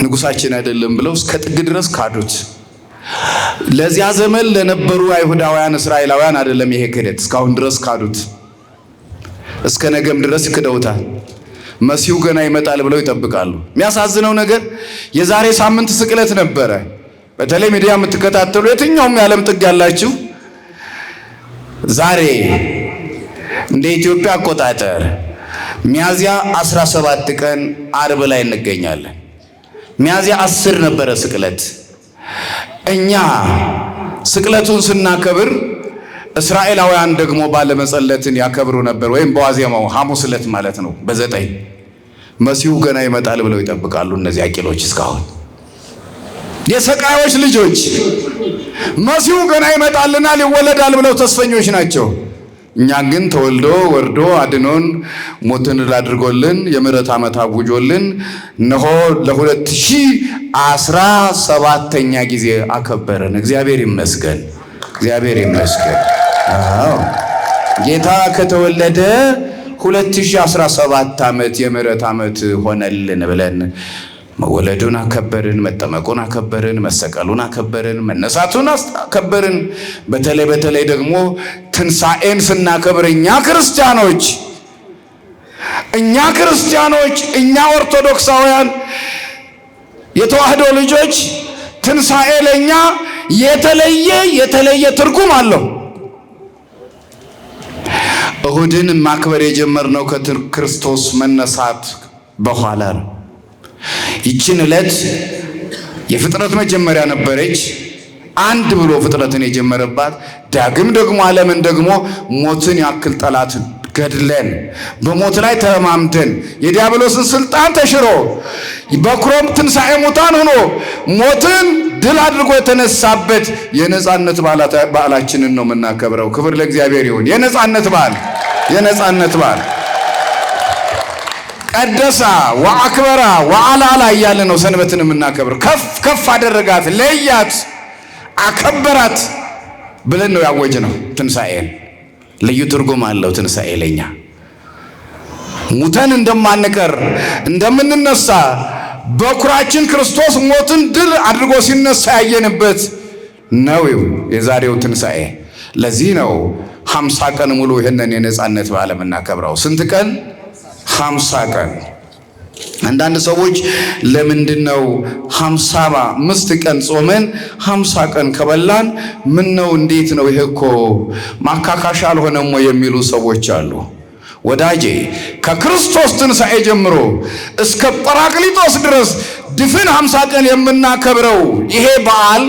S1: ንጉሳችን አይደለም ብለው እስከ ጥግ ድረስ ካዱት። ለዚያ ዘመን ለነበሩ አይሁዳውያን እስራኤላውያን አይደለም ይሄ ክህደት፣ እስካሁን ድረስ ካዱት። እስከ ነገም ድረስ ይክደውታል። መሲሁ ገና ይመጣል ብለው ይጠብቃሉ። የሚያሳዝነው ነገር የዛሬ ሳምንት ስቅለት ነበረ። በተለይ ሚዲያ የምትከታተሉ የትኛውም የዓለም ጥግ ያላችሁ ዛሬ እንደ ኢትዮጵያ አቆጣጠር ሚያዝያ 17 ቀን አርብ ላይ እንገኛለን። ሚያዝያ 10 ነበረ ስቅለት። እኛ ስቅለቱን ስናከብር እስራኤላውያን ደግሞ ባለመጸለትን ያከብሩ ነበር፣ ወይም በዋዜማው ሐሙስ ዕለት ማለት ነው። በ9 መሲሁ ገና ይመጣል ብለው ይጠብቃሉ እነዚህ አቂሎች። እስካሁን የሰቃዮች ልጆች መሲሁ ገና ይመጣልናል ይወለዳል ብለው ተስፈኞች ናቸው። እኛ ግን ተወልዶ ወርዶ አድኖን ሞትን ድል አድርጎልን የምሕረት ዓመት አውጆልን እነሆ ለ2017ኛ ጊዜ አከበረን። እግዚአብሔር ይመስገን፣ እግዚአብሔር ይመስገን። አዎ ጌታ ከተወለደ 2017 ዓመት የምሕረት ዓመት ሆነልን ብለን መወለዱን አከበርን፣ መጠመቁን አከበርን፣ መሰቀሉን አከበርን፣ መነሳቱን አከበርን። በተለይ ደግሞ ትንሣኤን ስናከብር እኛ ክርስቲያኖች እኛ ኦርቶዶክሳውያን የተዋህዶ ልጆች ትንሣኤ ለእኛ የተለየ ትርጉም አለው። እሁድን ማክበር የጀመርነው ከክርስቶስ መነሳት በኋላ ነው። ይችን ዕለት የፍጥረት መጀመሪያ ነበረች። አንድ ብሎ ፍጥረትን የጀመረባት ዳግም ደግሞ ዓለምን ደግሞ ሞትን ያክል ጠላትን ገድለን በሞት ላይ ተማምተን የዲያብሎስን ስልጣን ተሽሮ በኩሮም ትንሣኤ ሙታን ሆኖ ሞትን ድል አድርጎ የተነሳበት የነጻነት በዓላችንን ነው የምናከብረው። ክብር ለእግዚአብሔር ይሁን። የነጻነት በዓል ቀደሳ ወአክበራ ወአላላ እያለ ነው ሰንበትን የምናከብር። ከፍ አደረጋት፣ ለያት፣ አከበራት ብለን ነው ያወጅነው ትንሣኤን። ልዩ ትርጉም አለው ትንሣኤ ለኛ። ሙተን እንደማንቀር እንደምንነሳ በኩራችን ክርስቶስ ሞትን ድል አድርጎ ሲነሳ ያየንበት ነው የዛሬው ትንሣኤ። ለዚህ ነው 50 ቀን ሙሉ ይህንን የነጻነት በዓል የምናከብረው። ስንት ቀን? 50 ቀን። አንዳንድ ሰዎች ለምንድን ነው 55 ቀን ጾመን 50 ቀን ከበላን ምን ነው እንዴት ነው ይሄ እኮ ማካካሻ አልሆነም የሚሉ ሰዎች አሉ። ወዳጄ ከክርስቶስ ትንሣኤ ጀምሮ እስከ ጰራቅሊጦስ ድረስ ድፍን 50 ቀን የምናከብረው ይሄ በዓል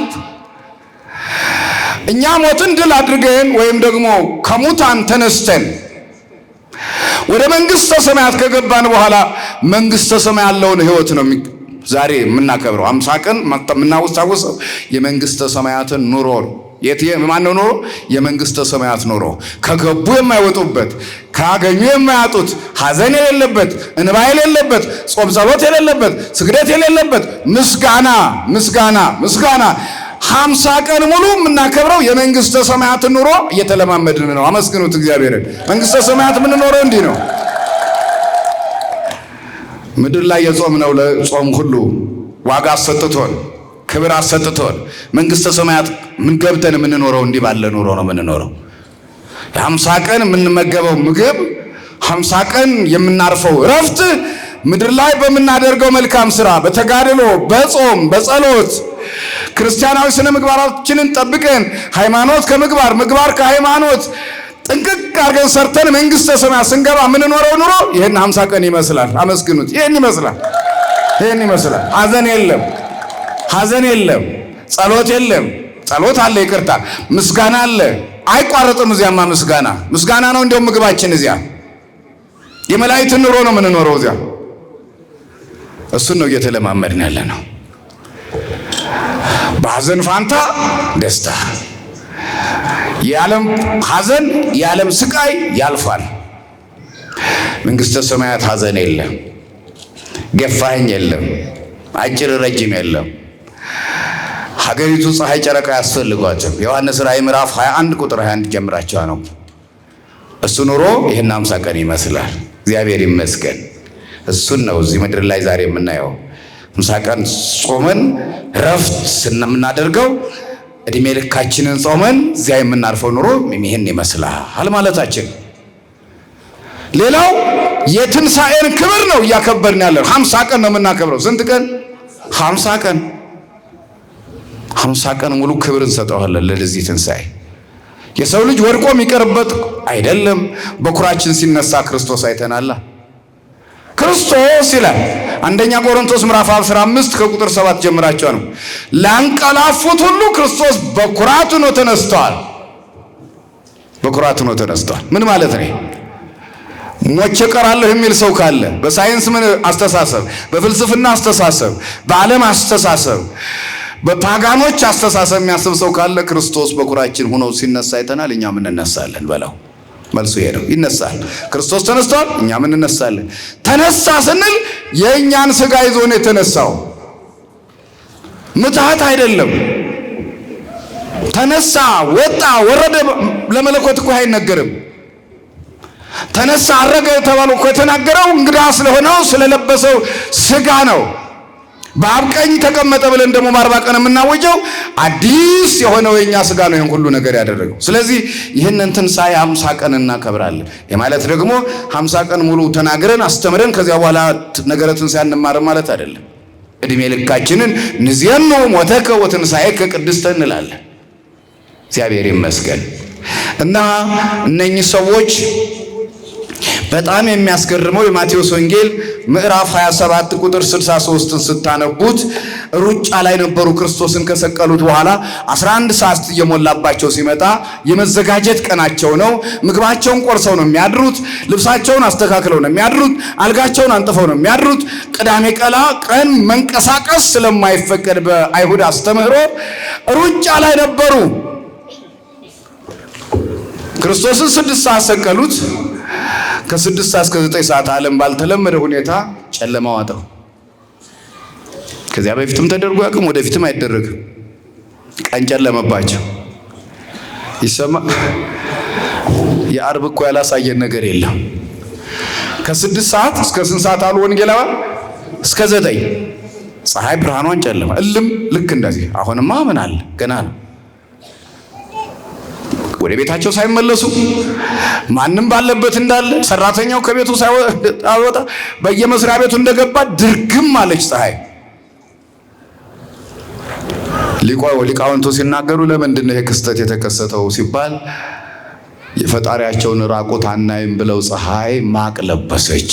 S1: እኛ ሞትን ድል አድርገን ወይም ደግሞ ከሙታን ተነስተን ወደ መንግሥተ ሰማያት ከገባን በኋላ መንግሥተ ሰማይ ያለውን ሕይወት ነው ዛሬ የምናከብረው። 50 ቀን የምናወሳወሰው የመንግሥተ ሰማያትን ኑሮ ነው። ማነው ኑሮ? የመንግሥተ ሰማያት ኑሮ። ከገቡ የማይወጡበት፣ ካገኙ የማያጡት፣ ሐዘን የሌለበት፣ እንባ የሌለበት፣ ጾም ጸሎት የሌለበት፣ ስግደት የሌለበት፣ ምስጋና ምስጋና ምስጋና 50 ቀን ሙሉ የምናከብረው የመንግሥተ ሰማያትን ኑሮ እየተለማመድን ነው። አመስግኑት እግዚአብሔርን። መንግሥተ ሰማያት የምንኖረው እንዲህ ነው። ምድር ላይ የጾምነው ለጾም ሁሉ ዋጋ አሰጥቶን ክብር አሰጥቶን መንግሥተ ሰማያት ምን ገብተን የምንኖረው እንዲህ ባለ ኑሮ ነው የምንኖረው። 50 ቀን የምንመገበው ምግብ፣ 50 ቀን የምናርፈው እረፍት ምድር ላይ በምናደርገው መልካም ስራ፣ በተጋድሎ፣ በጾም፣ በጸሎት ክርስቲያናዊ ስነ ምግባራችንን ጠብቀን ሃይማኖት ከምግባር ምግባር ከሃይማኖት ጥንቅቅ አድርገን ሰርተን መንግሥተ ሰማያት ስንገባ የምንኖረው ኑሮ ይህን 50 ቀን ይመስላል። አመስግኑት። ይህን ይመስላል። ይህን ይመስላል። ሐዘን የለም፣ ሐዘን የለም። ጸሎት የለም። ጸሎት አለ፣ ይቅርታ፣ ምስጋና አለ። አይቋረጥም። እዚያማ ምስጋና ምስጋና ነው እንደውም ምግባችን። እዚያ የመላእክትን ኑሮ ነው የምንኖረው። እዚያ እሱን ነው እየተለማመድን ያለ ነው። በሐዘን ፋንታ ደስታ። የዓለም ሐዘን የዓለም ስቃይ ያልፋል። መንግሥተ ሰማያት ሐዘን የለም፣ ገፋኝ የለም፣ አጭር ረጅም የለም። ሀገሪቱ ፀሐይ ጨረቃ ያስፈልጓቸው። ዮሐንስ ራእይ ምዕራፍ 21 ቁጥር 21 ጀምራቸው ነው። እሱ ኑሮ ይህን 50 ቀን ይመስላል። እግዚአብሔር ይመስገን። እሱን ነው እዚህ ምድር ላይ ዛሬ የምናየው። 50 ቀን ጾመን ረፍት ስናደርገው እድሜ ልካችንን ጾመን እዚያ የምናርፈው ኑሮ ይህን ይመስላል ማለታችን። ሌላው የትንሣኤን ክብር ነው እያከበርን ያለን። 50 ቀን ነው የምናከብረው። ስንት ቀን? 50 ቀን። 50 ቀን ሙሉ ክብር እንሰጠዋለን ለዚህ ትንሣኤ። የሰው ልጅ ወድቆ የሚቀርበት አይደለም። በኩራችን ሲነሳ ክርስቶስ አይተናላ። ክርስቶስ ይላል አንደኛ ቆሮንቶስ ምዕራፍ 15 ከቁጥር 7 ጀምራቸው ነው። ላንቀላፉት ሁሉ ክርስቶስ በኩራት ሆኖ ተነስቷል። በኩራት ሆኖ ተነስቷል። ምን ማለት ነው? ሞቼ እቀራለሁ የሚል ሰው ካለ በሳይንስ ምን አስተሳሰብ፣ በፍልስፍና አስተሳሰብ፣ በዓለም አስተሳሰብ፣ በፓጋኖች አስተሳሰብ የሚያስብ ሰው ካለ ክርስቶስ በኩራችን ሆኖ ሲነሳ አይተናል። እኛም እንነሳለን በለው። መልሱ ይሄ ነው። ይነሳል። ክርስቶስ ተነስቷል፣ እኛም እንነሳለን። ተነሳ ስንል የእኛን ሥጋ ይዞ ነው የተነሳው። ምትሃት አይደለም። ተነሳ፣ ወጣ፣ ወረደ ለመለኮት እኮ አይነገርም። ተነሳ፣ አረገ የተባለው እኮ የተናገረው እንግዳ ስለሆነው ስለለበሰው ሥጋ ነው። በአብ ቀኝ ተቀመጠ ብለን ደግሞ በ40 ቀን የምናወጀው አዲስ የሆነው የኛ ሥጋ ነው ይህን ሁሉ ነገር ያደረገው። ስለዚህ ይህንን ትንሣኤ 50 ቀን እናከብራለን። የማለት ደግሞ 50 ቀን ሙሉ ተናግረን አስተምረን ከዚያ በኋላ ነገረ ትንሣኤ እንማርም ማለት አይደለም። እድሜ ልካችንን ንዜኑ ሞተከ ወትንሣኤከ ቅድስተ እንላለን። እግዚአብሔር ይመስገን። እና እነኚህ ሰዎች በጣም የሚያስገርመው የማቴዎስ ወንጌል ምዕራፍ 27 ቁጥር 63ን ስታነቡት ሩጫ ላይ ነበሩ። ክርስቶስን ከሰቀሉት በኋላ 11 ሰዓት እየሞላባቸው ሲመጣ የመዘጋጀት ቀናቸው ነው። ምግባቸውን ቆርሰው ነው የሚያድሩት። ልብሳቸውን አስተካክለው ነው የሚያድሩት። አልጋቸውን አንጥፈው ነው የሚያድሩት። ቅዳሜ ቀን መንቀሳቀስ ስለማይፈቀድ በአይሁድ አስተምህሮ ሩጫ ላይ ነበሩ። ክርስቶስን 6 ሰዓት ሰቀሉት። ከ6 ሰዓት እስከ 9 ሰዓት ዓለም ባልተለመደ ሁኔታ ጨለማ ዋጠው። ከዚያ በፊትም ተደርጎ ያቅም ወደፊትም አይደረግም። ቀን ጨለመባቸው። ይሰማ የዓርብ እኮ ያላሳየን ነገር የለም። ከ6 ሰዓት እስከ ስንት ሰዓት አሉ ወንጌላውያን? እስከ 9 ፀሐይ ብርሃኗን ጨለማ እልም። ልክ እንደዚህ አሁንማ ምን አለ ገና ነው። ወደ ቤታቸው ሳይመለሱ ማንም ባለበት እንዳለ ሰራተኛው ከቤቱ ሳይወጣ በየመስሪያ ቤቱ እንደገባ ድርግም አለች ፀሐይ። ሊቃውንቱ ሲናገሩ ለምንድን ነው ይሄ ክስተት የተከሰተው ሲባል የፈጣሪያቸውን ራቁት አናይም ብለው ፀሐይ ማቅ ለበሰች።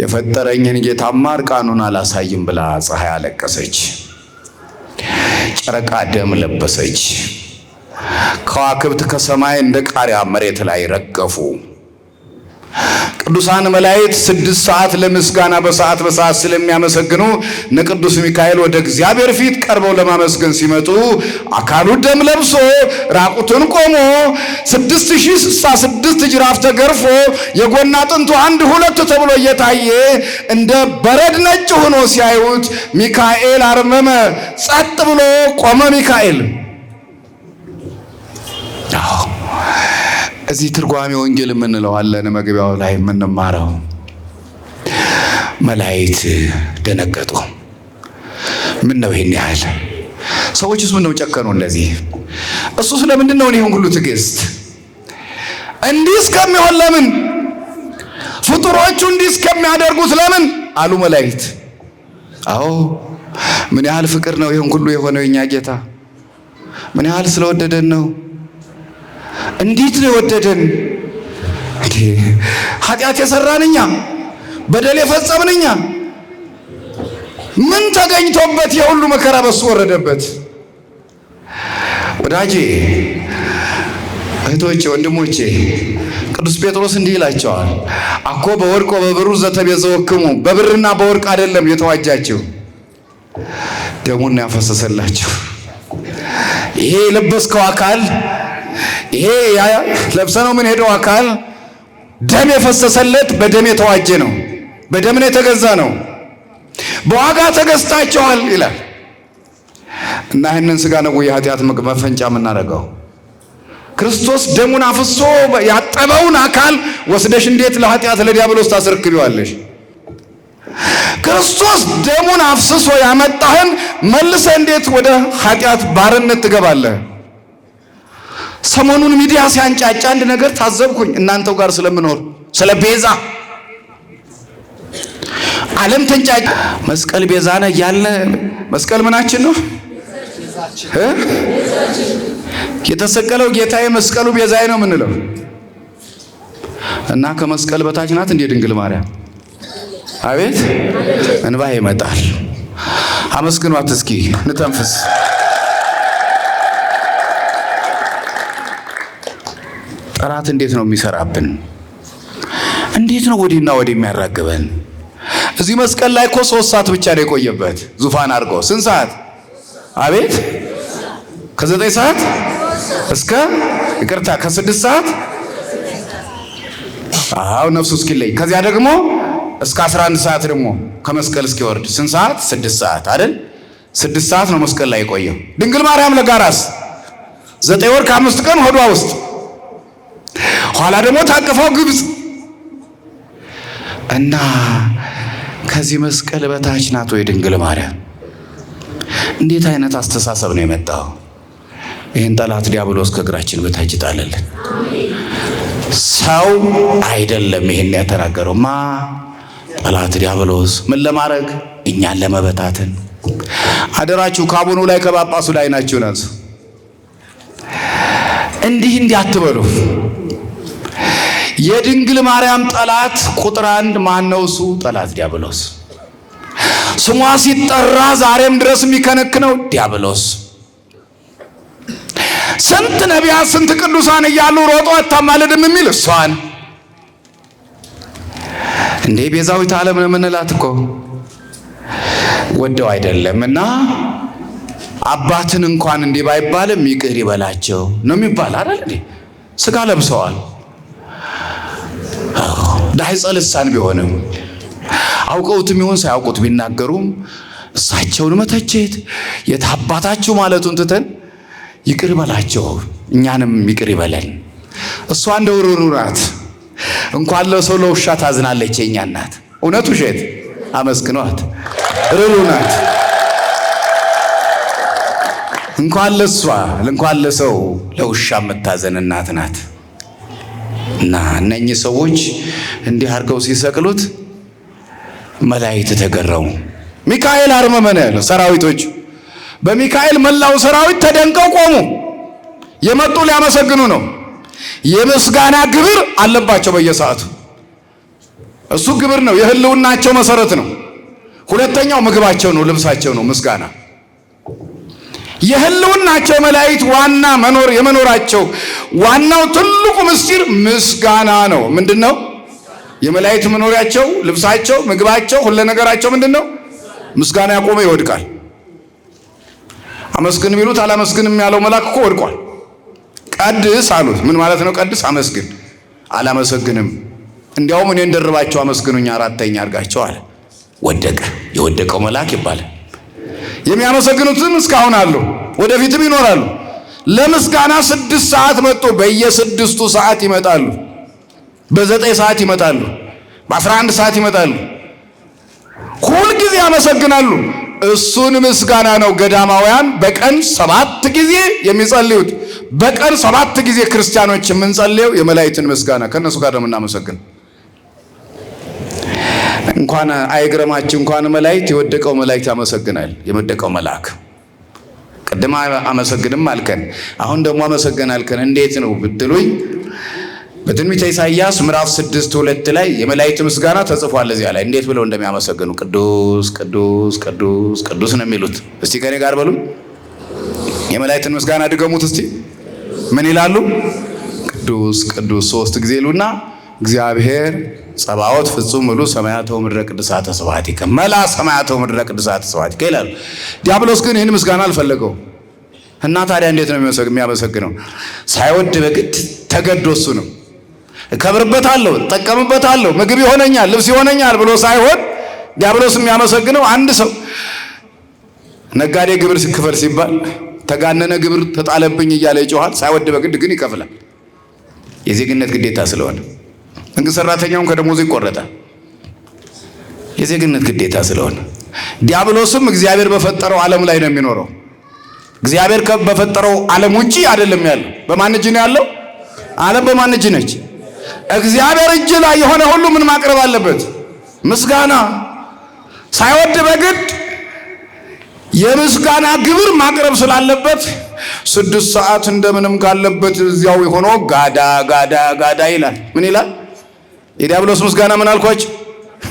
S1: የፈጠረኝን ጌታማ እርቃኑን አላሳይም ብላ ፀሐይ አለቀሰች። ጨረቃ ደም ለበሰች። ከዋክብት ከሰማይ እንደ ቃሪያ መሬት ላይ ረገፉ። ቅዱሳን መላእክት 6 ሰዓት ለምስጋና በሰዓት ስለሚያመሰግኑ ቅዱስ ሚካኤል ወደ እግዚአብሔር ፊት ቀርበው ለማመስገን ሲመጡ አካሉ ደም ለብሶ ራቁቱን ቆሞ 6066 ጅራፍ ተገርፎ የጎን አጥንቱ 1-2 ተብሎ እየታየ እንደ በረድ ነጭ ሆኖ ሲያዩት ሚካኤል አርመመ፣ ጸጥ ብሎ ቆመ። ሚካኤል እዚህ ትርጓሜ ወንጌል የምንለው አለን። መግቢያው ላይ የምንማረው መላእክት ደነገጡ። ምን ነው ይሄን ያህል ሰዎችስ ምን ነው ጨከኑ እንደዚህ? እሱ ስለምንድን ነው ይሄን ሁሉ ትዕግስት እንዲህ እስከሚሆን ለምን? ፍጡሮቹ እንዲህ እስከሚያደርጉት ለምን አሉ መላእክት። አዎ ምን ያህል ፍቅር ነው ይሄን ሁሉ የሆነው የኛ ጌታ። ምን ያህል ስለወደደን ነው። እንዴት ነው የወደደን? ኃጢአት የሰራንኛ በደል የፈጸምንኛ ምን ተገኝቶበት የሁሉ መከራ በሱ ወረደበት? ወዳጄ እህቶቼ ወንድሞቼ ቅዱስ ጴጥሮስ እንዲህ ይላቸዋል፣ አኮ በወርቆ በብሩ ዘተቤዘወክሙ፣ በብርና በወርቅ አይደለም የተዋጃችሁ ደሙን ያፈሰሰላችሁ። ይሄ የለበስከው አካል ይሄ ለብሰነው ምን ሄደው አካል ደም የፈሰሰለት በደም የተዋጀ ነው። በደም ነው የተገዛ ነው። በዋጋ ተገዝታችኋል ይላል። እና ይህንን ስጋ ነው የኃጢአት መፈንጫ የምናደርገው። ክርስቶስ ደሙን አፍሶ ያጠበውን አካል ወስደሽ እንዴት ለኃጢአት ለዲያብሎስ ታስረክቢዋለሽ? ክርስቶስ ደሙን አፍስሶ ያመጣህን መልሰ እንዴት ወደ ኃጢአት ባርነት ትገባለህ? ሰሞኑን ሚዲያ ሲያንጫጫ አንድ ነገር ታዘብኩኝ። እናንተው ጋር ስለምኖር ስለ ቤዛ ዓለም ተንጫጫ። መስቀል ቤዛ ነው ያለ። መስቀል ምናችን ነው? የተሰቀለው ጌታዬ መስቀሉ ቤዛዬ ነው የምንለው እና ከመስቀል በታች ናት እንደ ድንግል ማርያም። አቤት እንባ ይመጣል። አመስግኗት እስኪ እንተንፍስ። ጠላት እንዴት ነው የሚሰራብን? እንዴት ነው ወዲህና ወዲህ የሚያራግበን? እዚህ መስቀል ላይ እኮ 3 ሰዓት ብቻ ነው የቆየበት ዙፋን አድርጎ። ስንት ሰዓት? አቤት ከ9 ሰዓት እስከ ይቅርታ ከ6 ሰዓት ነፍሱ እስኪለይ፣ ከዚያ ደግሞ እስከ 11 ሰዓት ደግሞ ከመስቀል እስኪወርድ ስንት ሰዓት? 6 ሰዓት አይደል? 6 ሰዓት ነው መስቀል ላይ የቆየው። ድንግል ማርያም ለጋራስ 9 ወር ከ5 ቀን ሆዷ ውስጥ፣ ኋላ ደግሞ ታቀፈው ግብፅ እና ከዚህ መስቀል በታች ናት ወይ ድንግል ማርያም? እንዴት አይነት አስተሳሰብ ነው የመጣው? ይህን ጠላት ዲያብሎስ ከእግራችን በታች ጣለልን። ሰው አይደለም ይሄን ያተናገረው ጠላት ዲያብሎስ። ምን ለማድረግ? እኛን ለመበታተን። አደራችሁ ከአቡኑ ላይ ከጳጳሱ ላይ ናችሁ ናት እንዲህ አትበሉ። የድንግል ማርያም ጠላት ቁጥር 1 ማን ነው? እሱ ጠላት ዲያብሎስ። ስሟ ሲጠራ ዛሬም ድረስ የሚከነክነው ዲያብሎስ። ስንት ነቢያት ስንት ቅዱሳን እያሉ ሮጦ አታማልድም የሚል እሷን። እንዴ ቤዛዊት ዓለም ነው የምንላት እኮ ወደው አይደለምና አባትን እንኳን እንዲህ ባይባልም ይቅር ይበላቸው ነው የሚባል አይደል እንዴ? ስጋ ለብሰዋል። ዳይጸ ልሳን ቢሆንም አውቀውትም ይሁን ሳያውቁት ቢናገሩም እሳቸውን መተቸት የታባታችሁ ማለቱን ትተን ይቅር በላቸው እኛንም ይቅር ይበለን እሷ እንደው ሩሩ ናት። እንኳን ለሰው ለውሻ ታዝናለች የኛ እናት። እውነት ውሸት? አመስግኗት። ሩሩ ናት። እንኳን ለሰው ለውሻ የምታዘን እናት ናት። እና እነኚህ ሰዎች እንዲህ አድርገው ሲሰቅሉት መላእክት ተገረሙ። ሚካኤል አርመመነ ሰራዊቶች በሚካኤል መላው ሰራዊት ተደንቀው ቆሙ። የመጡ ሊያመሰግኑ ነው። የምስጋና ግብር አለባቸው በየሰዓቱ። እሱ ግብር ነው፣ የህልውናቸው መሰረት ነው። ሁለተኛው ምግባቸው ነው፣ ልብሳቸው ነው። ምስጋና የህልውናቸው መላእክት ዋና የመኖራቸው ዋናው ትልቁ ምስጢር ምስጋና ነው። ምንድነው? የመላእክት መኖሪያቸው፣ ልብሳቸው፣ ምግባቸው፣ ሁሉ ነገራቸው ምንድነው? ምስጋና ያቆመ ይወድቃል። አመስግን ቢሉት አላመስግንም ያለው መልአክ እኮ ወድቋል። ቀድስ አሉት። ምን ማለት ነው? ቀድስ አመስግን። አላመሰግንም፣ እንዲያውም እኔን ደርባቸው አመስግኑኝ፣ አራተኛ አድርጋቸው አለ። ወደቀ። የወደቀው መልአክ ይባላል። የሚያመሰግኑትም እስካሁን አሉ፣ ወደፊትም ይኖራሉ። ለምስጋና 6 ሰዓት መጡ። በየ6ቱ ሰዓት ይመጣሉ። በ9 ሰዓት ይመጣሉ። በ11 ሰዓት ይመጣሉ። ሁልጊዜ ያመሰግናሉ። እሱን ምስጋና ነው ገዳማውያን በቀን 7 ጊዜ የሚጸልዩት። በቀን 7 ጊዜ ክርስቲያኖች የምንጸልየው የመላእክትን ምስጋና ከነሱ ጋር ነው የምናመሰግን። እንኳን አይግረማችሁ፣ እንኳን መላእክት የወደቀው መላእክት ያመሰግናል። የወደቀው መልአክ ቅድም አመሰግንም አልከን፣ አሁን ደግሞ አመሰግን አልከን። እንዴት ነው ብትሉኝ በትንቢተ ኢሳይያስ ምዕራፍ 6:2 ላይ የመላእክት ምስጋና ተጽፏል። እዚያ ላይ እንዴት ብለው እንደሚያመሰግኑ ቅዱስ ቅዱስ ቅዱስ ቅዱስ ነው የሚሉት። እስቲ ከኔ ጋር በሉ፣ የመላእክትን ምስጋና ድገሙት እስቲ። ምን ይላሉ? ቅዱስ ቅዱስ 3 ጊዜ ይሉና እግዚአብሔር ጸባዖት ፍጹም ሙሉ ሰማያተ ወምድረ ቅድሳተ ስብሐቲከ መላ ሰማያተ ወምድረ ቅድሳተ ስብሐቲከ ይላሉ። ዲያብሎስ ግን ይህን ምስጋና አልፈለገው እና ታዲያ እንዴት ነው የሚያመሰግነው? ሳይወድ በግድ ተገዶ እሱ ነው እከብርበታለሁ፣ እጠቀምበታለሁ፣ ምግብ ይሆነኛል፣ ልብስ ይሆነኛል ብሎ ሳይሆን ዲያብሎስ የሚያመሰግነው አንድ ሰው ነጋዴ ግብር ክፈል ሲባል ተጋነነ ግብር ተጣለብኝ እያለ ይጮሃል። ሳይወድ በግድ ግን ይከፍላል። የዜግነት ግዴታ ስለሆነ መንግስት ሰራተኛውን ከደሞዙ ይቆረጣል። የዜግነት ግዴታ ስለሆነ ዲያብሎስም እግዚአብሔር በፈጠረው ዓለም ላይ ነው የሚኖረው። እግዚአብሔር በፈጠረው ዓለም ውጪ አይደለም ያለው። በማን እጅ ነው ያለው? ዓለም በማን እጅ ነች? እግዚአብሔር እጅ ላይ የሆነ ሁሉ ምን ማቅረብ አለበት? ምስጋና። ሳይወድ በግድ የምስጋና ግብር ማቅረብ ስላለበት 6 ሰዓት እንደምንም ካለበት እዚያው ሆኖ ጋዳ ጋዳ ጋዳ ይላል። ምን ይላል? የዲያብሎስ ምስጋና ምን አልኳችሁ?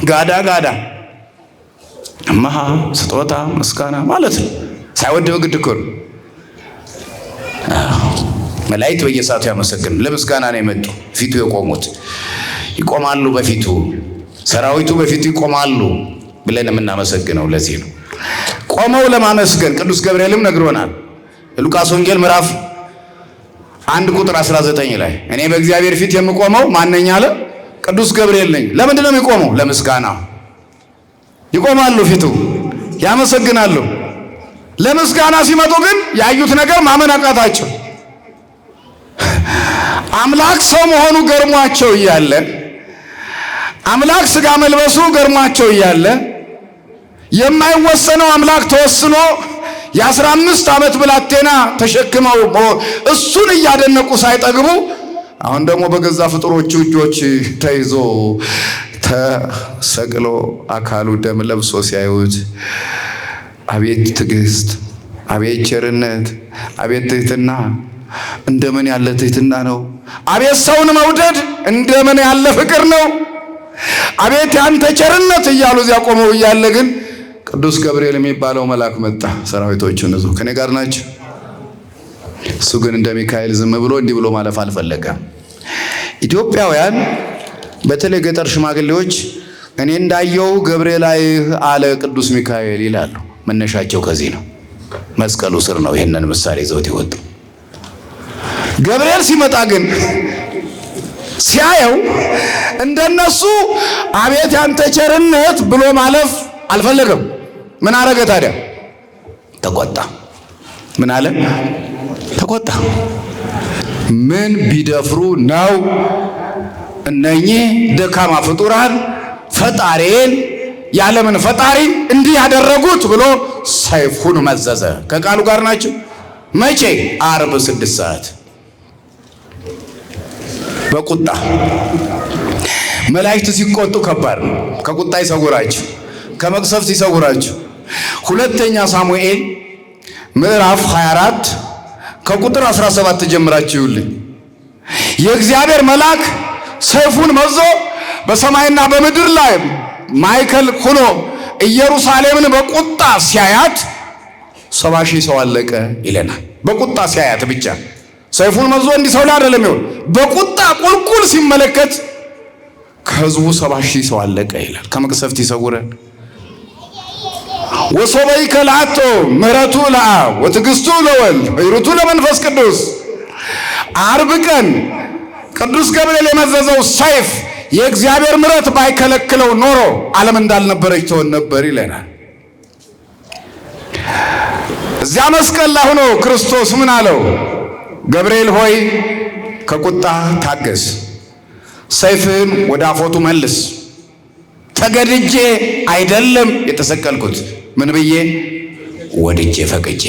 S1: ጋዳ ጋዳ እማሃ ስጦታ ምስጋና ማለት ነው። ሳይወድ በግድ እኮ ነው። መላእክት በየሰዓቱ ያመሰግኑ። ለምስጋና ነው የመጡ። ፊቱ የቆሙት ይቆማሉ፣ በፊቱ ሰራዊቱ በፊቱ ይቆማሉ ብለን የምናመሰግነው ለዚህ ነው። ቆመው ለማመስገን ቅዱስ ገብርኤልም ነግሮናል። ሉቃስ ወንጌል ምዕራፍ 1:19 ላይ እኔ በእግዚአብሔር ፊት የምቆመው ማነኝ አለ? ቅዱስ ገብርኤል ነኝ። ለምንድን ነው የሚቆመው? ለምስጋና። ይቆማሉ፣ ፊቱ ያመሰግናሉ። ለምስጋና ሲመጡ ግን ያዩት ነገር ማመን አቃታቸው። አምላክ ሰው መሆኑ ገርሟቸው እያለ አምላክ ስጋ መልበሱ ገርሟቸው እያለ የማይወሰነው አምላክ ተወስኖ የ15 ዓመት ብላቴና ተሸክመው እሱን እያደነቁ ሳይጠግቡ አሁን ደግሞ በገዛ ፍጡሮቹ እጆች ተይዞ ተሰቅሎ አካሉ ደም ለብሶ ሲያዩት አቤት ትዕግስት፣ አቤት ቸርነት፣ አቤት ትህትና! እንደምን ያለ ትህትና ነው! አቤት ሰውን መውደድ እንደምን ያለ ፍቅር ነው! አቤት ያንተ ቸርነት እያሉ እዚያ ቆመው እያለ ግን ቅዱስ ገብርኤል የሚባለው መልአክ መጣ። ሰራዊቶቹን ይዞ ከኔ ጋር ናቸው። እሱ ግን እንደ ሚካኤል ዝም ብሎ እንዲህ ብሎ ማለፍ አልፈለገም። ኢትዮጵያውያን በተለይ ገጠር ሽማግሌዎች እኔ እንዳየው ገብርኤል አለ ቅዱስ ሚካኤል ይላሉ። መነሻቸው ከዚህ ነው። መስቀሉ ስር ነው ይሄንን ምሳሌ ይዘውት ይወጡ። ገብርኤል ሲመጣ ግን ሲያየው እንደነሱ አቤት ያንተ ቸርነት ብሎ ማለፍ አልፈለገም። ምን አረገ ታዲያ? ተቆጣ። ምን አለ? ተቆጣ። ምን ቢደፍሩ ነው እነኚህ ደካማ ፍጡራን ፈጣሪን ያለምን ፈጣሪ እንዲህ ያደረጉት ብሎ ሰይፉን መዘዘ። ከቃሉ ጋር ናቸው። መቼ? ዓርብ 6 ሰዓት በቁጣ መላእክት ሲቆጡ ከባድ ነው። ከቁጣ ይሰውራችሁ፣ ከመቅሰፍት ይሰውራችሁ። ሁለተኛ ሳሙኤል ምዕራፍ 24 ከቁጥር 17 ጀምራችሁልኝ የእግዚአብሔር መልአክ ሰይፉን መዞ በሰማይና በምድር ላይ ማዕከል ሆኖ ኢየሩሳሌምን በቁጣ ሲያያት 70,000 ሰው አለቀ ይለናል። በቁጣ ሲያያት ብቻ ሰይፉን መዞ እንዲህ ሰው ላይ አይደለም ይሆን፣ በቁጣ ቁልቁል ሲመለከት ከህዝቡ 70,000 ሰው አለቀ ይላል። ከመቅሰፍት ይሰውረን። ወሶበይ ከላቶ ምሕረቱ ለአብ ወትዕግሥቱ ለወልድ ወይሩቱ ለመንፈስ ቅዱስ። ዓርብ ቀን ቅዱስ ገብርኤል የመዘዘው ሰይፍ የእግዚአብሔር ምሕረት ባይከለክለው ኖሮ ዓለም እንዳልነበረች ትሆን ነበር ይለናል። እዚያ መስቀል ላይ ሆኖ ክርስቶስ ምን አለው? ገብርኤል ሆይ ከቁጣ ታገስ፣ ሰይፍህን ወደ አፎቱ መልስ። ተገድጄ አይደለም የተሰቀልኩት፣ ምን ብዬ? ወድጄ ፈቅጄ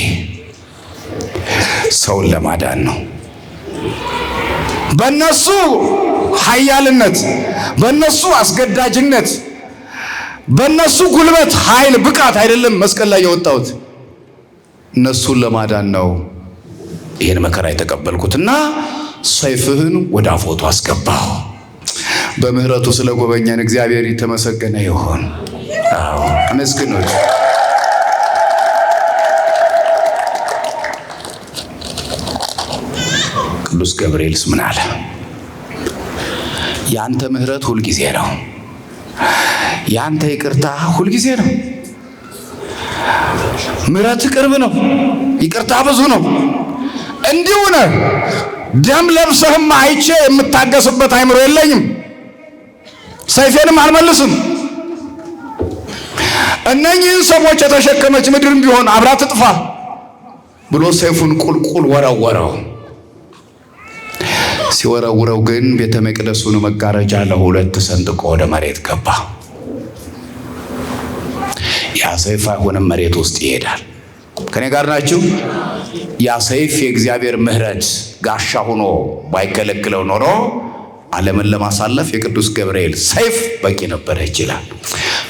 S1: ሰውን ለማዳን ነው። በነሱ ኃያልነት፣ በነሱ አስገዳጅነት፣ በነሱ ጉልበት፣ ኃይል፣ ብቃት አይደለም መስቀል ላይ የወጣሁት፣ እነሱን ለማዳን ነው ይህን መከራ የተቀበልኩትና ሰይፍህን ወደ አፎቱ አስገባሁ። በምህረቱ ስለጎበኘን እግዚአብሔር የተመሰገነ ይሁን። አዎ አመስግኑት። ቅዱስ ገብርኤልስ ምን አለ? ያንተ ምህረት ሁልጊዜ ነው፣ ያንተ ይቅርታ ሁልጊዜ ነው። ምህረት ቅርብ ነው፣ ይቅርታ ብዙ ነው። እንዲሁ ነው። ደም ለብሰህም አይቼ የምታገስበት አይምሮ የለኝም፣ ሰይፌንም አልመልስም። እነኚህን ሰዎች የተሸከመች ምድርም ቢሆን አብራ ትጥፋ ብሎ ሰይፉን ቁልቁል ወረወረው። ሲወረውረው ግን ቤተ መቅደሱን መጋረጃ ለሁለት ሰንጥቆ ወደ መሬት ገባ። ያ ሰይፍ አሁንም መሬት ውስጥ ይሄዳል። ከኔ ጋር ናችሁ? ያ ሰይፍ የእግዚአብሔር ምሕረት ጋሻ ሆኖ ባይከለክለው ኖሮ ዓለምን ለማሳለፍ የቅዱስ ገብርኤል ሰይፍ በቂ ነበረ ይችላል።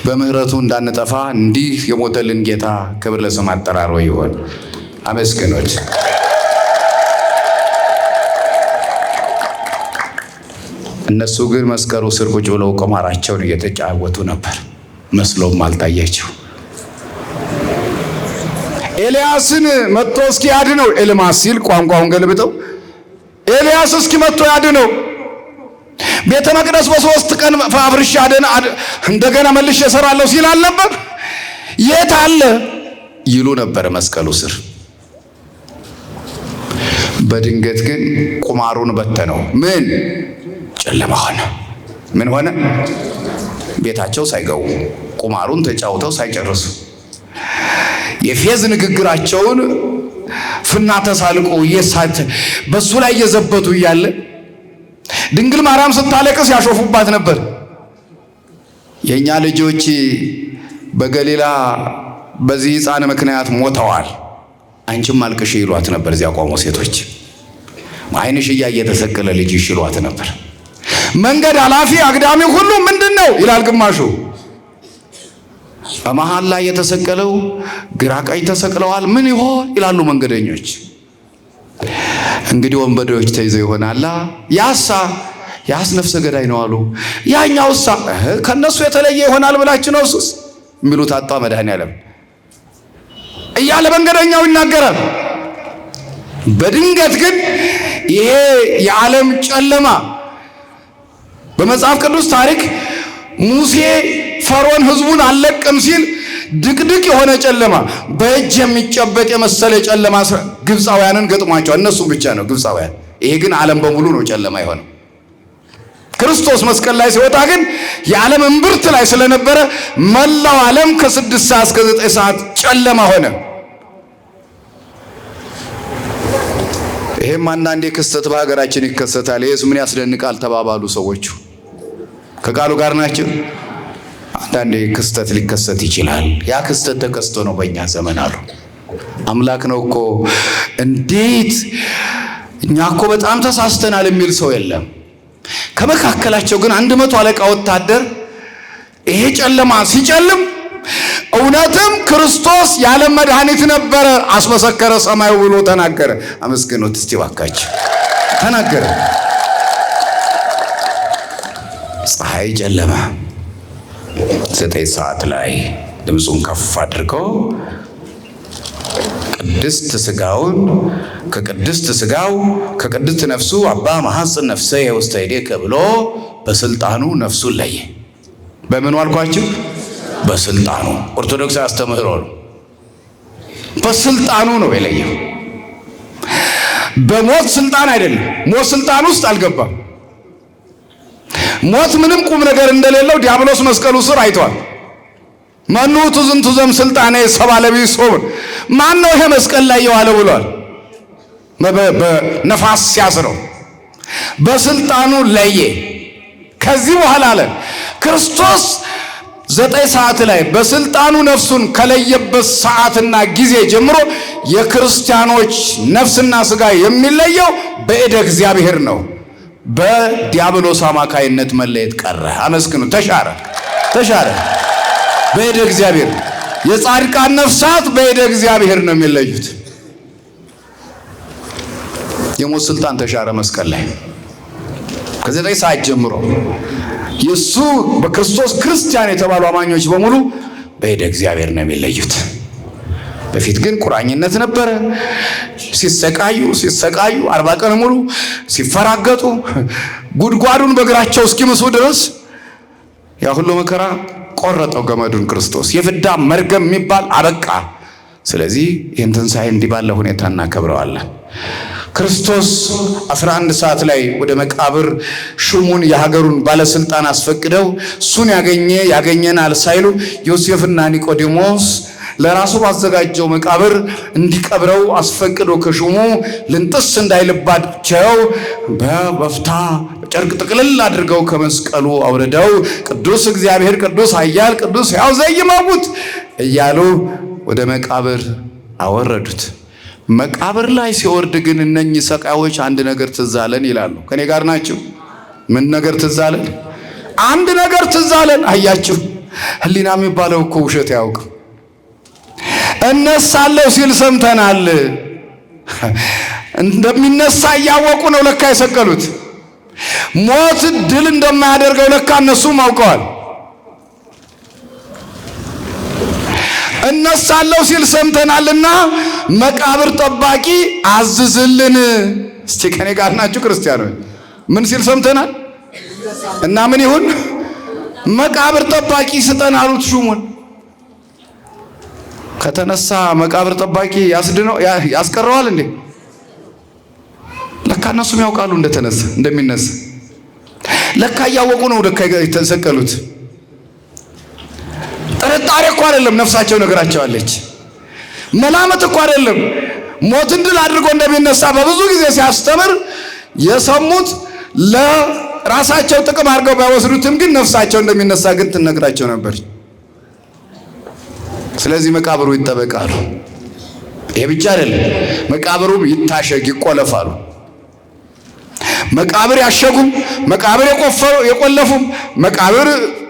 S1: በምህረቱ እንዳንጠፋ እንዲህ የሞተልን ጌታ ክብር ለስም አጠራሩ ይሁን። አመስግኖት። እነሱ ግን መስቀሉ ስር ቁጭ ብለው ቁማራቸውን እየተጫወቱ ነበር። መስሎም አልታያቸው። ኤልያስን መጥቶ እስኪ ያድነው፣ ኤልማስ ሲል ቋንቋውን ገልብጠው ኤልያስ እስኪ መጥቶ ያድነው፣ ቤተ መቅደስ በ3 ቀን አፍርሼ እንደገና መልሼ እሰራለሁ ሲል አልነበር? የት አለ ይሉ ነበር መስቀሉ ስር። በድንገት ግን ቁማሩን በተነው። ምን ጨለማ ሆነ። ምን ሆነ? ቤታቸው ሳይገቡ ቁማሩን ተጫውተው ሳይጨርሱ የፌዝ ንግግራቸውን ፍና ተሳልቆ የሳት በሱ ላይ እየዘበቱ እያለ ድንግል ማርያም ስታለቅስ ያሾፉባት ነበር። የኛ ልጆች በገሊላ በዚህ ሕፃን ምክንያት ሞተዋል፣ አንቺም አልቅሽ ይሏት ነበር። እዚያ ቆሞ ሴቶች ዓይንሽ እያየ የተሰቀለ ልጅ ይሽሏት ነበር። መንገድ አላፊ አግዳሚ ሁሉ ምንድነው ይላል ግማሹ። በመሃል ላይ የተሰቀለው ግራ ቀኝ ተሰቅለዋል፣ ምን ይሆን ይላሉ መንገደኞች። እንግዲህ ወንበዴዎች ተይዘው ይሆናላ። ያስ ነፍሰ ገዳይ ነው አሉ። ያኛውሳ ከነሱ የተለየ ይሆናል ብላችሁ ነው እሱስ የሚሉት አጣ መድኃኔዓለም እያለ መንገደኛው ይናገራል። በድንገት ግን ይሄ የዓለም ጨለማ በመጽሐፍ ቅዱስ ታሪክ ሙሴ ፈርዖን ህዝቡን አልለቅም ሲል ድቅድቅ የሆነ ጨለማ በእጅ የሚጨበጥ የመሰለ ጨለማ ግብፃውያንን ገጥሟቸዋል። እነሱ ብቻ ነው ግብፃውያን። ይሄ ግን ዓለም በሙሉ ነው ጨለማ የሆነው። ክርስቶስ መስቀል ላይ ሲወጣ ግን የዓለም እምብርት ላይ ስለነበረ መላው ዓለም ከ6 ሰዓት እስከ 9 ሰዓት ጨለማ ሆነ። ይሄ ይሄም አንዳንዴ ክስተት በሀገራችን ይከሰታል። ይሄስ ምን ያስደንቃል ተባባሉ ሰዎቹ። ከቃሉ ጋር ናቸው። አንዳንዴ ክስተት ሊከሰት ይችላል። ያ ክስተት ተከስቶ ነው በእኛ ዘመን አሉ። አምላክ ነው እኮ እንዴት እኛ እኮ በጣም ተሳስተናል የሚል ሰው የለም። ከመካከላቸው ግን 100 አለቃ ወታደር ይሄ ጨለማ ሲጨልም እውነትም ክርስቶስ ያለ መድኃኒት ነበረ አስመሰከረ ሰማዩ ብሎ ተናገረ። አመስግኑት እስቲ ባካችሁ። ተናገረ። ፀሐይ ጨለማ። 9 ሰዓት ላይ ድምፁን ከፍ አድርገው ቅድስት ሥጋውን ከቅድስት ሥጋው ከቅድስት ነፍሱ አባ መሐጽን ነፍሰ ውስተ እዴከ ብሎ በስልጣኑ ነፍሱን ለየ። በምን አልኳችሁ? በስልጣኑ። ኦርቶዶክስ አስተምህሮ ነው። በስልጣኑ ነው የለየው። በሞት ስልጣን አይደለም። ሞት ስልጣን ውስጥ አልገባም። ሞት ምንም ቁም ነገር እንደሌለው ዲያብሎስ መስቀሉ ስር አይቷል። ማን ነው ዝንቱ ዘም ስልጣኔ ሰባለቢ ሶም ማን ነው ይሄ መስቀል ላይ የዋለው ብሏል። በነፋስ ሲያስረው በስልጣኑ ለየ። ከዚህ በኋላ አለ ክርስቶስ 9 ሰዓት ላይ በስልጣኑ ነፍሱን ከለየበት ሰዓትና ጊዜ ጀምሮ የክርስቲያኖች ነፍስና ሥጋ የሚለየው በእደ እግዚአብሔር ነው። በዲያብሎስ አማካይነት መለየት ቀረ። አመስግኑ። ተሻረ። በእደ እግዚአብሔር የጻድቃን ነፍሳት በእደ እግዚአብሔር ነው የሚለዩት። የሞት ስልጣን ተሻረ መስቀል ላይ ከ9 ሰዓት ጀምሮ የሱ በክርስቶስ ክርስቲያን የተባሉ አማኞች በሙሉ በእደ እግዚአብሔር ነው የሚለዩት። በፊት ግን ቁራኝነት ነበረ። ሲሰቃዩ 40 ቀን ሙሉ ሲፈራገጡ ጉድጓዱን በእግራቸው እስኪምሱ ድረስ ያ ሁሉ መከራ ቆረጠው ገመዱን ክርስቶስ። የፍዳ መርገም የሚባል አበቃ። ስለዚህ ይህን ትንሣኤ እንዲህ ባለ ሁኔታ እናከብረዋለን። ክርስቶስ 11 ሰዓት ላይ ወደ መቃብር ሹሙን የሀገሩን ባለስልጣን አስፈቅደው እሱን ያገኘናል ሳይሉ ዮሴፍና ኒቆዲሞስ ለራሱ ባዘጋጀው መቃብር እንዲቀብረው አስፈቅዶ ከሹሙ ልንጥስ እንዳይልባቸው በበፍታ ጨርቅ ጥቅልል አድርገው ከመስቀሉ አውርደው ቅዱስ እግዚአብሔር ቅዱስ ኃያል ቅዱስ ሕያው ዘኢይመውት እያሉ ወደ መቃብር አወረዱት። መቃብር ላይ ሲወርድ ግን እነኚህ ሰቃዮች አንድ ነገር ትዝ አለን ይላሉ። ከኔ ጋር ናችሁ? ምን ነገር ትዝ አለን? አንድ ነገር ትዝ አለን። አያችሁ፣ ህሊና የሚባለው እኮ ውሸት አያውቅም። እነሳለሁ ሲል ሰምተናል። እንደሚነሳ እያወቁ ነው ለካ የሰቀሉት። ሞት ድል እንደማያደርገው ለካ እነሱም አውቀዋል። እነሳለሁ ሲል ሰምተናልና መቃብር ጠባቂ አዝዝልን። እስቲ ከኔ ጋር ናችሁ ክርስቲያኖች? ምን ሲል ሰምተናል? እና ምን ይሁን? መቃብር ጠባቂ ስጠን አሉት ሹሙን። ከተነሳ መቃብር ጠባቂ ያስቀረዋል እንዴ? ለካ እነሱም ያውቃሉ እንደሚነሳ። ለካ እያወቁ ነው ለካ የተሰቀሉት። ጥርጣሬ እኮ አይደለም ነፍሳቸው ነገራቸዋለች። መላመት እኮ አይደለም። ሞትን ድል አድርጎ እንደሚነሳ በብዙ ጊዜ ሲያስተምር የሰሙት ለራሳቸው ጥቅም አድርገው ባይወስዱትም ግን ነፍሳቸው እንደሚነሳ ግን ትነግራቸው ነበር። ስለዚህ መቃብሩ ይጠበቃሉ። ይሄ ብቻ አይደለም፣ መቃብሩም ይታሸግ ይቆለፋሉ። መቃብር ያሸጉም መቃብር የቆለፉም መቃብር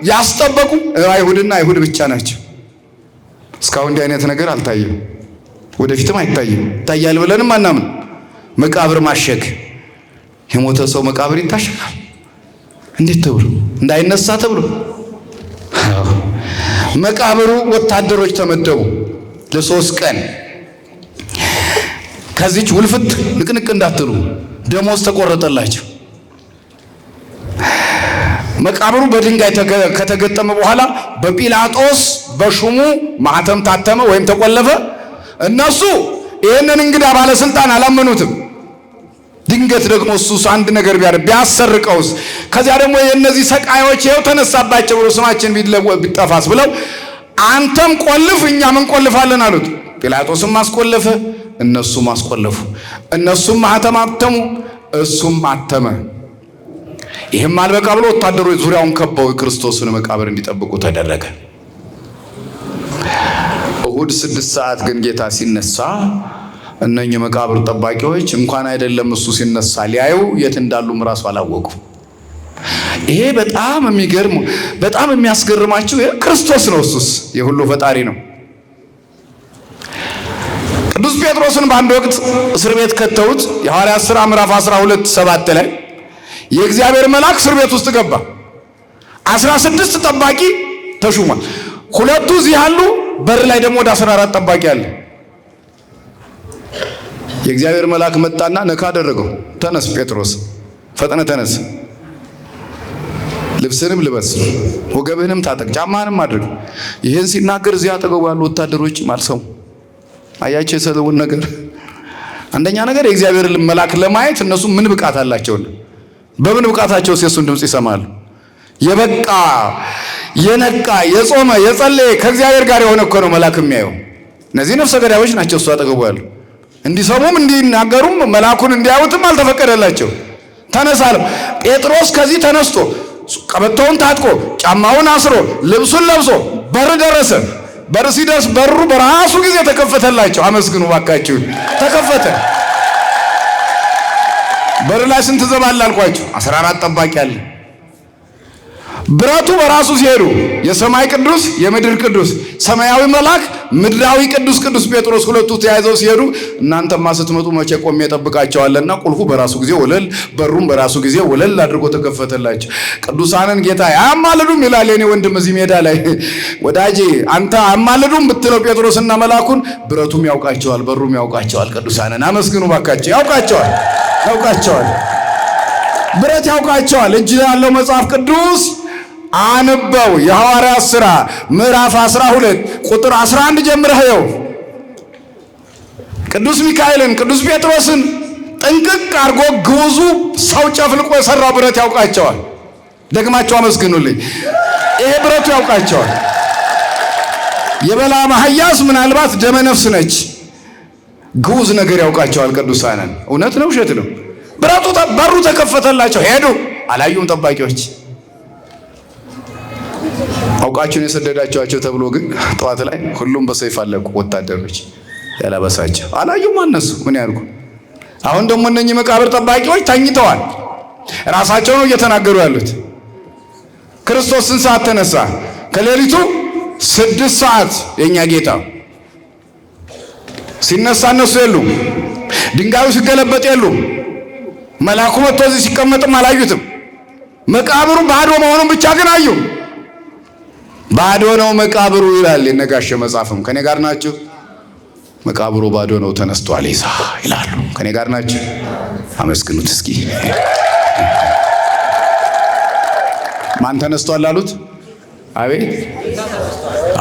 S1: ያስጠበቁ አይሁድና አይሁድ ብቻ ናቸው። እስካሁን እንዲህ አይነት ነገር አልታየም፣ ወደፊትም አይታይም። ይታያል ብለንም አናምን። መቃብር ማሸግ፣ የሞተ ሰው መቃብር ይታሸጋል። እንዴት ተብሎ? እንዳይነሳ ተብሎ። መቃብሩ ወታደሮች ተመደቡ ለ3 ቀን። ከዚች ውልፍት ንቅንቅ እንዳትሉ ደሞዝ ተቆረጠላቸው። መቃብሩ በድንጋይ ከተገጠመ በኋላ በጲላጦስ በሹሙ ማህተም ታተመ ወይም ተቆለፈ። እነሱ ይህንን እንግዳ ባለስልጣን አላመኑትም። ድንገት ደግሞ እሱስ አንድ ነገር ቢያሰርቀውስ፣ ከዚያ ደግሞ የእነዚህ ሰቃዮች ይኸው ተነሳባቸው ብሎ ስማችን ቢጠፋስ ብለው አንተም ቆልፍ እኛም እንቆልፋለን አሉት። ጲላጦስም አስቆለፈ፣ እነሱም አስቆለፉ። እነሱም ማኅተም አተሙ፣ እሱም አተመ። ይህም አልበቃ ብሎ ወታደሮች ዙሪያውን ከበው የክርስቶስን መቃብር እንዲጠብቁ ተደረገ። እሁድ 6 ሰዓት ግን ጌታ ሲነሳ እነኚህ መቃብር ጠባቂዎች እንኳን አይደለም እሱ ሲነሳ ሊያዩ የት እንዳሉም ራሱ አላወቁ። ይሄ በጣም የሚገርም በጣም የሚያስገርማችሁ ክርስቶስ ነው። እሱስ የሁሉ ፈጣሪ ነው። ቅዱስ ጴጥሮስን በአንድ ወቅት እስር ቤት ከተውት የሐዋርያት ሥራ ምዕራፍ 12:7 ላይ የእግዚአብሔር መልአክ እስር ቤት ውስጥ ገባ። 16 ጠባቂ ተሹሟል። 2 እዚህ አሉ፣ በር ላይ ደግሞ ወደ 14 ጠባቂ አለ። የእግዚአብሔር መልአክ መጣና ነካ አደረገው። ተነስ ጴጥሮስ፣ ፈጥነ ተነስ፣ ልብስንም ልበስ፣ ወገብህንም ታጠቅ፣ ጫማህንም አድርግ። ይህን ሲናገር እዚያ አጠገቡ ያሉ ወታደሮች አልሰሙ። አያቸው የሰለውን ነገር። አንደኛ ነገር የእግዚአብሔር መልአክ ለማየት እነሱ ምን ብቃት አላቸው? በምን ብቃታቸው የሱን ድምፅ ይሰማሉ? የበቃ የነቃ የጾመ የጸለየ ከእግዚአብሔር ጋር የሆነ እኮ ነው መልአክ የሚያየው። እነዚህ ነፍሰ ገዳዮች ናቸው እሱ አጠገቡ ያሉ። እንዲሰሙም እንዲናገሩም መልአኩን እንዲያዩትም አልተፈቀደላቸው። ተነሳለም ጴጥሮስ ከዚህ ተነስቶ ቀበቶውን ታጥቆ ጫማውን አስሮ ልብሱን ለብሶ በር ደረሰ። በር ሲደርስ በሩ በራሱ ጊዜ ተከፈተላቸው። አመስግኑ ባካችሁ፣ ተከፈተ። በር ላይ ስንት ዘባል አልኳችሁ? 14 ጠባቂ አለ። ብረቱ በራሱ ሲሄዱ የሰማይ ቅዱስ የምድር ቅዱስ ሰማያዊ መልአክ ምድራዊ ቅዱስ ቅዱስ ጴጥሮስ ሁለቱ ተያይዘው ሲሄዱ እናንተማ ስትመጡ መቼ ቆሜ እጠብቃቸዋለሁና ቁልፉ በራሱ ጊዜ ወለል በሩም በራሱ ጊዜ ወለል አድርጎ ተከፈተላቸው። ቅዱሳንን ጌታ አያማልዱም ይላል። የኔ ወንድም እዚህ ሜዳ ላይ ወዳጄ አንተ አያማልዱም ብትለው ጴጥሮስና መልአኩን ብረቱም ያውቃቸዋል፣ በሩም ያውቃቸዋል። ቅዱሳንን አመስግኑ ባካቸው። ያውቃቸዋል። ብረት ያውቃቸዋል። እጅ ያለው መጽሐፍ ቅዱስ አንበው የሐዋርያት ሥራ ምዕራፍ 12 ቁጥር 11 ጀምረህ ይው ቅዱስ ሚካኤልን ቅዱስ ጴጥሮስን ጥንቅቅ አድርጎ ግውዙ ሰው ጨፍልቆ የሰራው ብረት ያውቃቸዋል። ደግማቸው አመስግኑልኝ። ይሄ ብረቱ ያውቃቸዋል። የበላ ማህያስ ምናልባት ደመ ነፍስ ነች። ግውዝ ነገር ያውቃቸዋል ቅዱሳንን። እውነት ነው ውሸት ነው? ብረቱ በሩ ተከፈተላቸው፣ ሄዱ። አላዩም ጠባቂዎች። አውቃችሁን የሰደዳችኋቸው ተብሎ ግን ጠዋት ላይ ሁሉም በሰይፍ አለቁ። ወታደሮች ያላበሳቸው አላዩም። አነሱ ምን ያርጉ? አሁን ደግሞ እነኚህ መቃብር ጠባቂዎች ተኝተዋል። ራሳቸው ነው እየተናገሩ ያሉት። ክርስቶስ ስንት ሰዓት ተነሳ? ከሌሊቱ 6 ሰዓት የኛ ጌታ ሲነሳ እነሱ የሉም። ድንጋዩ ሲገለበጥ የሉም። መልአኩ መጥቶ እዚህ ሲቀመጥም አላዩትም። መቃብሩ ባዶ መሆኑን ብቻ ግን አዩ። ባዶ ነው መቃብሩ ይላል የነጋሸ መጽሐፍም። ከኔ ጋር ናችሁ? መቃብሩ ባዶ ነው ተነስቷል ይላሉ። ከኔ ጋር ናችሁ? አመስግኑት እስኪ። ማን ተነስቷል አሉት? አቤት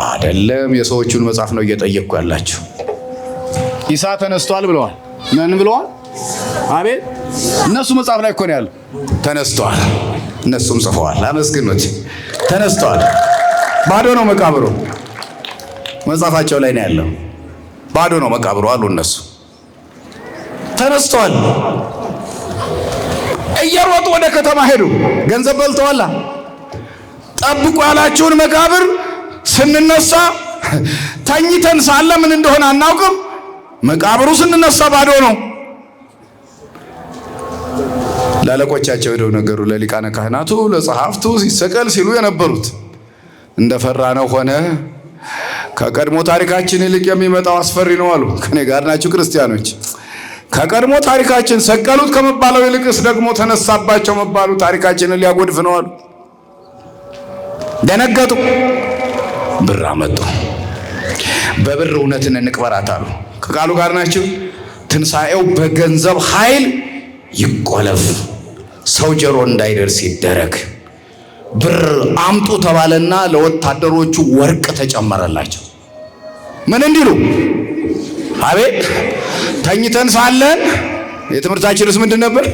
S1: አይደለም፣ የሰዎቹን መጽሐፍ ነው እየጠየቅኩ ያላችሁ። ኢሳ ተነስቷል ብለዋል። ምን ብለዋል? አቤት እነሱ መጽሐፍ ላይ እኮ ነው ያለው። ተነስቷል፣ እነሱም ጽፈዋል። አመስግኑት። ተነስቷል። ባዶ ነው መቃብሩ። መጽሐፋቸው ላይ ነው ያለው። ባዶ ነው መቃብሩ አሉ እነሱ። ተነስቷል። እየሮጡ ወደ ከተማ ሄዱ። ገንዘብ በልተዋላ። ጠብቁ ያላችሁን መቃብር ስንነሳ ተኝተን ሳለ ምን እንደሆነ አናውቅም። መቃብሩ ስንነሳ ባዶ ነው። ላለቆቻቸው ሄደው ነገሩ። ለሊቃነ ካህናቱ ለጸሐፍቱ ሲሰቀል ሲሉ የነበሩት እንደፈራነው ሆነ። ከቀድሞ ታሪካችን ይልቅ የሚመጣው አስፈሪ ነው አሉ። ከኔ ጋር ናችሁ ክርስቲያኖች? ከቀድሞ ታሪካችን ሰቀሉት ከመባለው ይልቅስ ደግሞ ተነሳባቸው መባሉ ታሪካችንን ሊያጎድፍ ነው አሉ። ደነገጡ። ብር አመጡ። በብር እውነትን እንቅበራት አሉ። ከቃሉ ጋር ናችሁ? ትንሣኤው በገንዘብ ኃይል ይቆለፍ፣ ሰው ጆሮ እንዳይደርስ ይደረግ። ብር አምጡ ተባለና ለወታደሮቹ ወርቅ ተጨመረላቸው። ምን እንዲሉ? አቤት ተኝተን ሳለን የትምህርታችንስ ምንድን ነበር?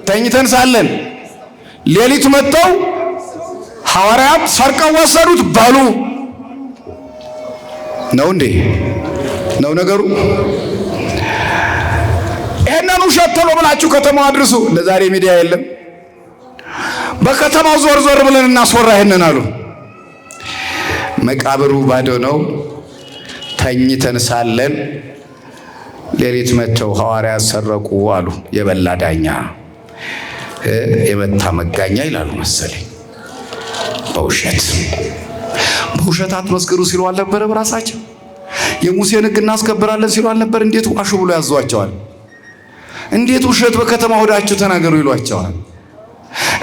S1: ተኝተን ሳለን ሌሊት መጥተው ሐዋርያት ሰርቀው ወሰዱት በሉ ነው እንዴ? ነው ነገሩ? ይሄንን ውሸት ቶሎ ብላችሁ ከተማው አድርሱ። ለዛሬ ሚዲያ የለም። በከተማው ዞር ዞር ብለን እናስወራ ይሄንን አሉ። መቃብሩ ባዶ ነው። ተኝተን ሳለን ሌሊት መተው ሐዋርያት ሰረቁ አሉ። የበላ ዳኛ የመታ መጋኛ ይላሉ መሰለኝ። በውሸት አትመስክሩ ሲሉ አልነበረ? በራሳቸው የሙሴን ሕግ እናስከብራለን ሲሉ አልነበር? እንዴት ዋሹ ብሎ ያዟቸዋል? እንዴት ውሸት በከተማ ሆዳችሁ ተናገሩ ይሏቸዋል?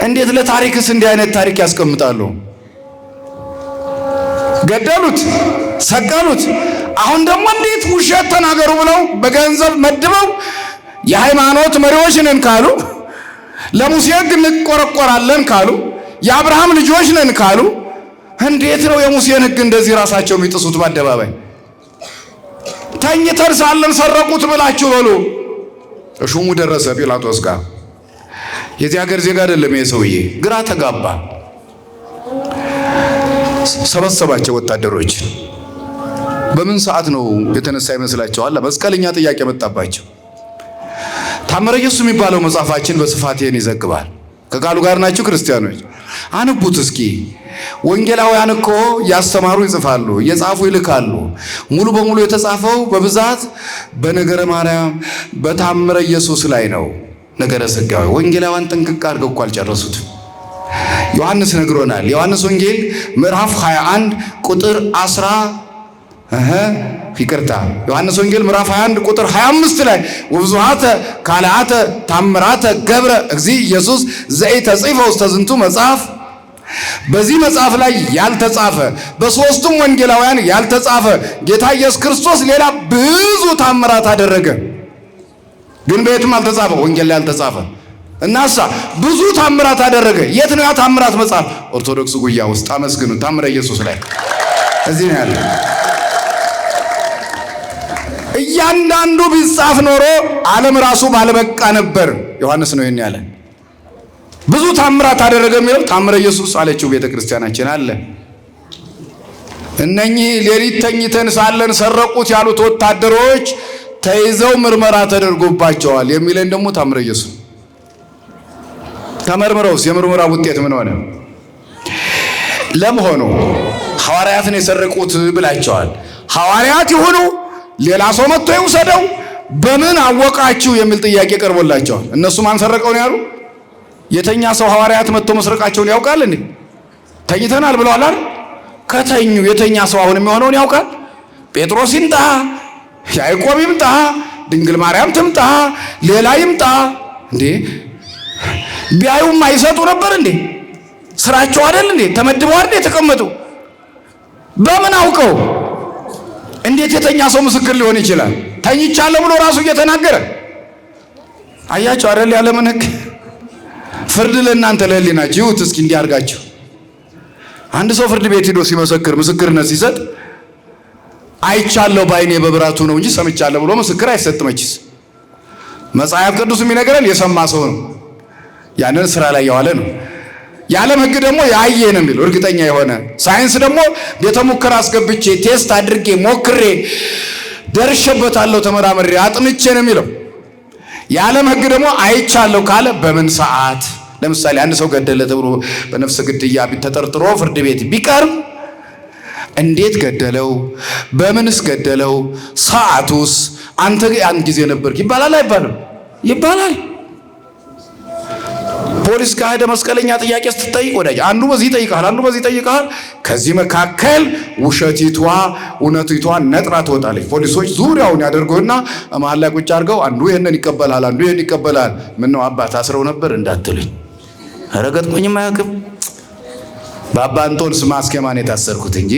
S1: እንዴት ለታሪክስ እንዲህ አይነት ታሪክ ያስቀምጣሉ? ገደሉት፣ ሰቀሉት። አሁን ደግሞ እንዴት ውሸት ተናገሩ ብለው በገንዘብ መድበው የሃይማኖት መሪዎች ነን ካሉ፣ ለሙሴ ሕግ እንቆረቆራለን ካሉ፣ የአብርሃም ልጆች ነን ካሉ፣ እንዴት ነው የሙሴን ሕግ እንደዚህ ራሳቸው የሚጥሱት በአደባባይ? ተኝተን ሳለን ሰረቁት ብላችሁ በሉ። ሹሙ ደረሰ ጲላጦስ ጋር። የዚህ ሀገር ዜጋ አይደለም ይሄ ሰውዬ። ግራ ተጋባ። ሰበሰባቸው ወታደሮች። በምን ሰዓት ነው የተነሳ ይመስላችኋል? መስቀለኛ ጥያቄ መጣባቸው። ታምረ ኢየሱስ የሚባለው መጽሐፋችን በስፋት ይሄን ይዘግባል። ከቃሉ ጋር ናችሁ ክርስቲያኖች? አንቡት እስኪ። ወንጌላውያን እኮ ያስተማሩ ይጽፋሉ፣ እየጻፉ ይልካሉ። ሙሉ በሙሉ የተጻፈው በብዛት በነገረ ማርያም በታምረ ኢየሱስ ላይ ነው። ነገረ ሥጋዌ ወንጌላውያን ጥንቅቅ አድርገው እኮ አልጨረሱትም። ዮሐንስ ነግሮናል። ዮሐንስ ወንጌል ምዕራፍ 21 ቁጥር 10 ይቅርታ ዮሐንስ ወንጌል ምዕራፍ 21 ቁጥር 25 ላይ ወብዙኃተ ካልአተ ታምራተ ገብረ እግዚእ ኢየሱስ ዘኢተጽሕፈ ውስተ ዝንቱ መጽሐፍ፣ በዚህ መጽሐፍ ላይ ያልተጻፈ በሦስቱም ወንጌላውያን ያልተጻፈ ጌታ ኢየሱስ ክርስቶስ ሌላ ብዙ ታምራት አደረገ። ግን በየትም አልተጻፈ፣ ወንጌል ላይ አልተጻፈ። እናሳ ብዙ ታምራት አደረገ። የት ነው ያ ታምራት መጽሐፍ? ኦርቶዶክስ ጉያ ውስጥ አመስግኑ። ታምረ ኢየሱስ ላይ እዚህ ነው ያለው። እያንዳንዱ ቢጻፍ ኖሮ ዓለም ራሱ ባለበቃ ነበር። ዮሐንስ ነው ይሄን ያለ። ብዙ ታምራት አደረገ የሚለው ታምረ ኢየሱስ አለችው ቤተክርስቲያናችን አለ። እነኚህ ሌሊት ተኝተን ሳለን ሰረቁት ያሉት ወታደሮች ተይዘው ምርመራ ተደርጎባቸዋል የሚለን ደግሞ ታምረ ኢየሱስ። ተመርምረውስ የምርመራ ውጤት ምን ሆነ? ለመሆኑ ሐዋርያትን የሰረቁት ብላቸዋል። ሐዋርያት ይሁኑ ሌላ ሰው መጥቶ ይውሰደው በምን አወቃችሁ የሚል ጥያቄ ቀርቦላቸዋል። እነሱ ማን ሰረቀው ነው ያሉ? የተኛ ሰው ሐዋርያት መጥቶ መስረቃቸውን ያውቃል እንዴ? ተኝተናል ብለዋል አይደል? ከተኙ የተኛ ሰው አሁን የሚሆነውን ያውቃል? ጴጥሮስ ይምጣ፣ ያዕቆብ ይምጣ፣ ድንግል ማርያም ትምጣ፣ ሌላ ይምጣ እንዴ? ቢያዩም አይሰጡ ነበር እንዴ? ስራቸው አይደል እንዴ? ተመድበው አይደል የተቀመጡ? በምን አውቀው? እንዴት የተኛ ሰው ምስክር ሊሆን ይችላል? ተኝቻለሁ ብሎ ራሱ እየተናገረ አያቸው አይደል? ያለምን ሕግ ፍርድ ለእናንተ ለህሊናችሁ ይሁት። እስኪ እንዲያርጋችሁ አንድ ሰው ፍርድ ቤት ሄዶ ሲመሰክር ምስክርነት ሲሰጥ አይቻለሁ ባይኔ በብራቱ ነው እንጂ ሰምቻለሁ ብሎ ምስክር አይሰጥ። መችስ መጽሐፍ ቅዱስ የሚነግረን የሰማ ሰው ነው፣ ያንን ስራ ላይ ያዋለ ነው። የዓለም ሕግ ደግሞ ያየ ነው የሚለው እርግጠኛ የሆነ ሳይንስ ደግሞ ቤተ ሙከራ አስገብቼ ቴስት አድርጌ ሞክሬ ደርሼበታለሁ ተመራምሬ አጥንቼ ነው የሚለው። የዓለም ሕግ ደግሞ አይቻለሁ ካለ በምን ሰዓት? ለምሳሌ አንድ ሰው ገደለ ተብሎ በነፍስ ግድያ ተጠርጥሮ ፍርድ ቤት ቢቀርብ እንዴት ገደለው? በምንስ ገደለው? ሰዓቱስ? አንተ ያን ጊዜ ነበርክ ይባላል አይባልም? ይባላል። ፖሊስ ጋር ሄደ መስቀለኛ ጥያቄ ስትጠይቅ ወዳጅ አንዱ በዚህ ይጠይቃል፣ አንዱ በዚህ ይጠይቃል። ከዚህ መካከል ውሸቲቷ እውነቲቷ ነጥራ ትወጣለች። ፖሊሶች ዙሪያውን ያደርጉና መሀል ላይ ቁጭ አድርገው አንዱ ይሄንን ይቀበላል፣ አንዱ ይሄን ይቀበላል። ምን ነው አባት አስረው ነበር እንዳትሉኝ፣ ረገጥኩኝም አያውቅም። በአባ እንጦንስ ማስኬማን የታሰርኩት እንጂ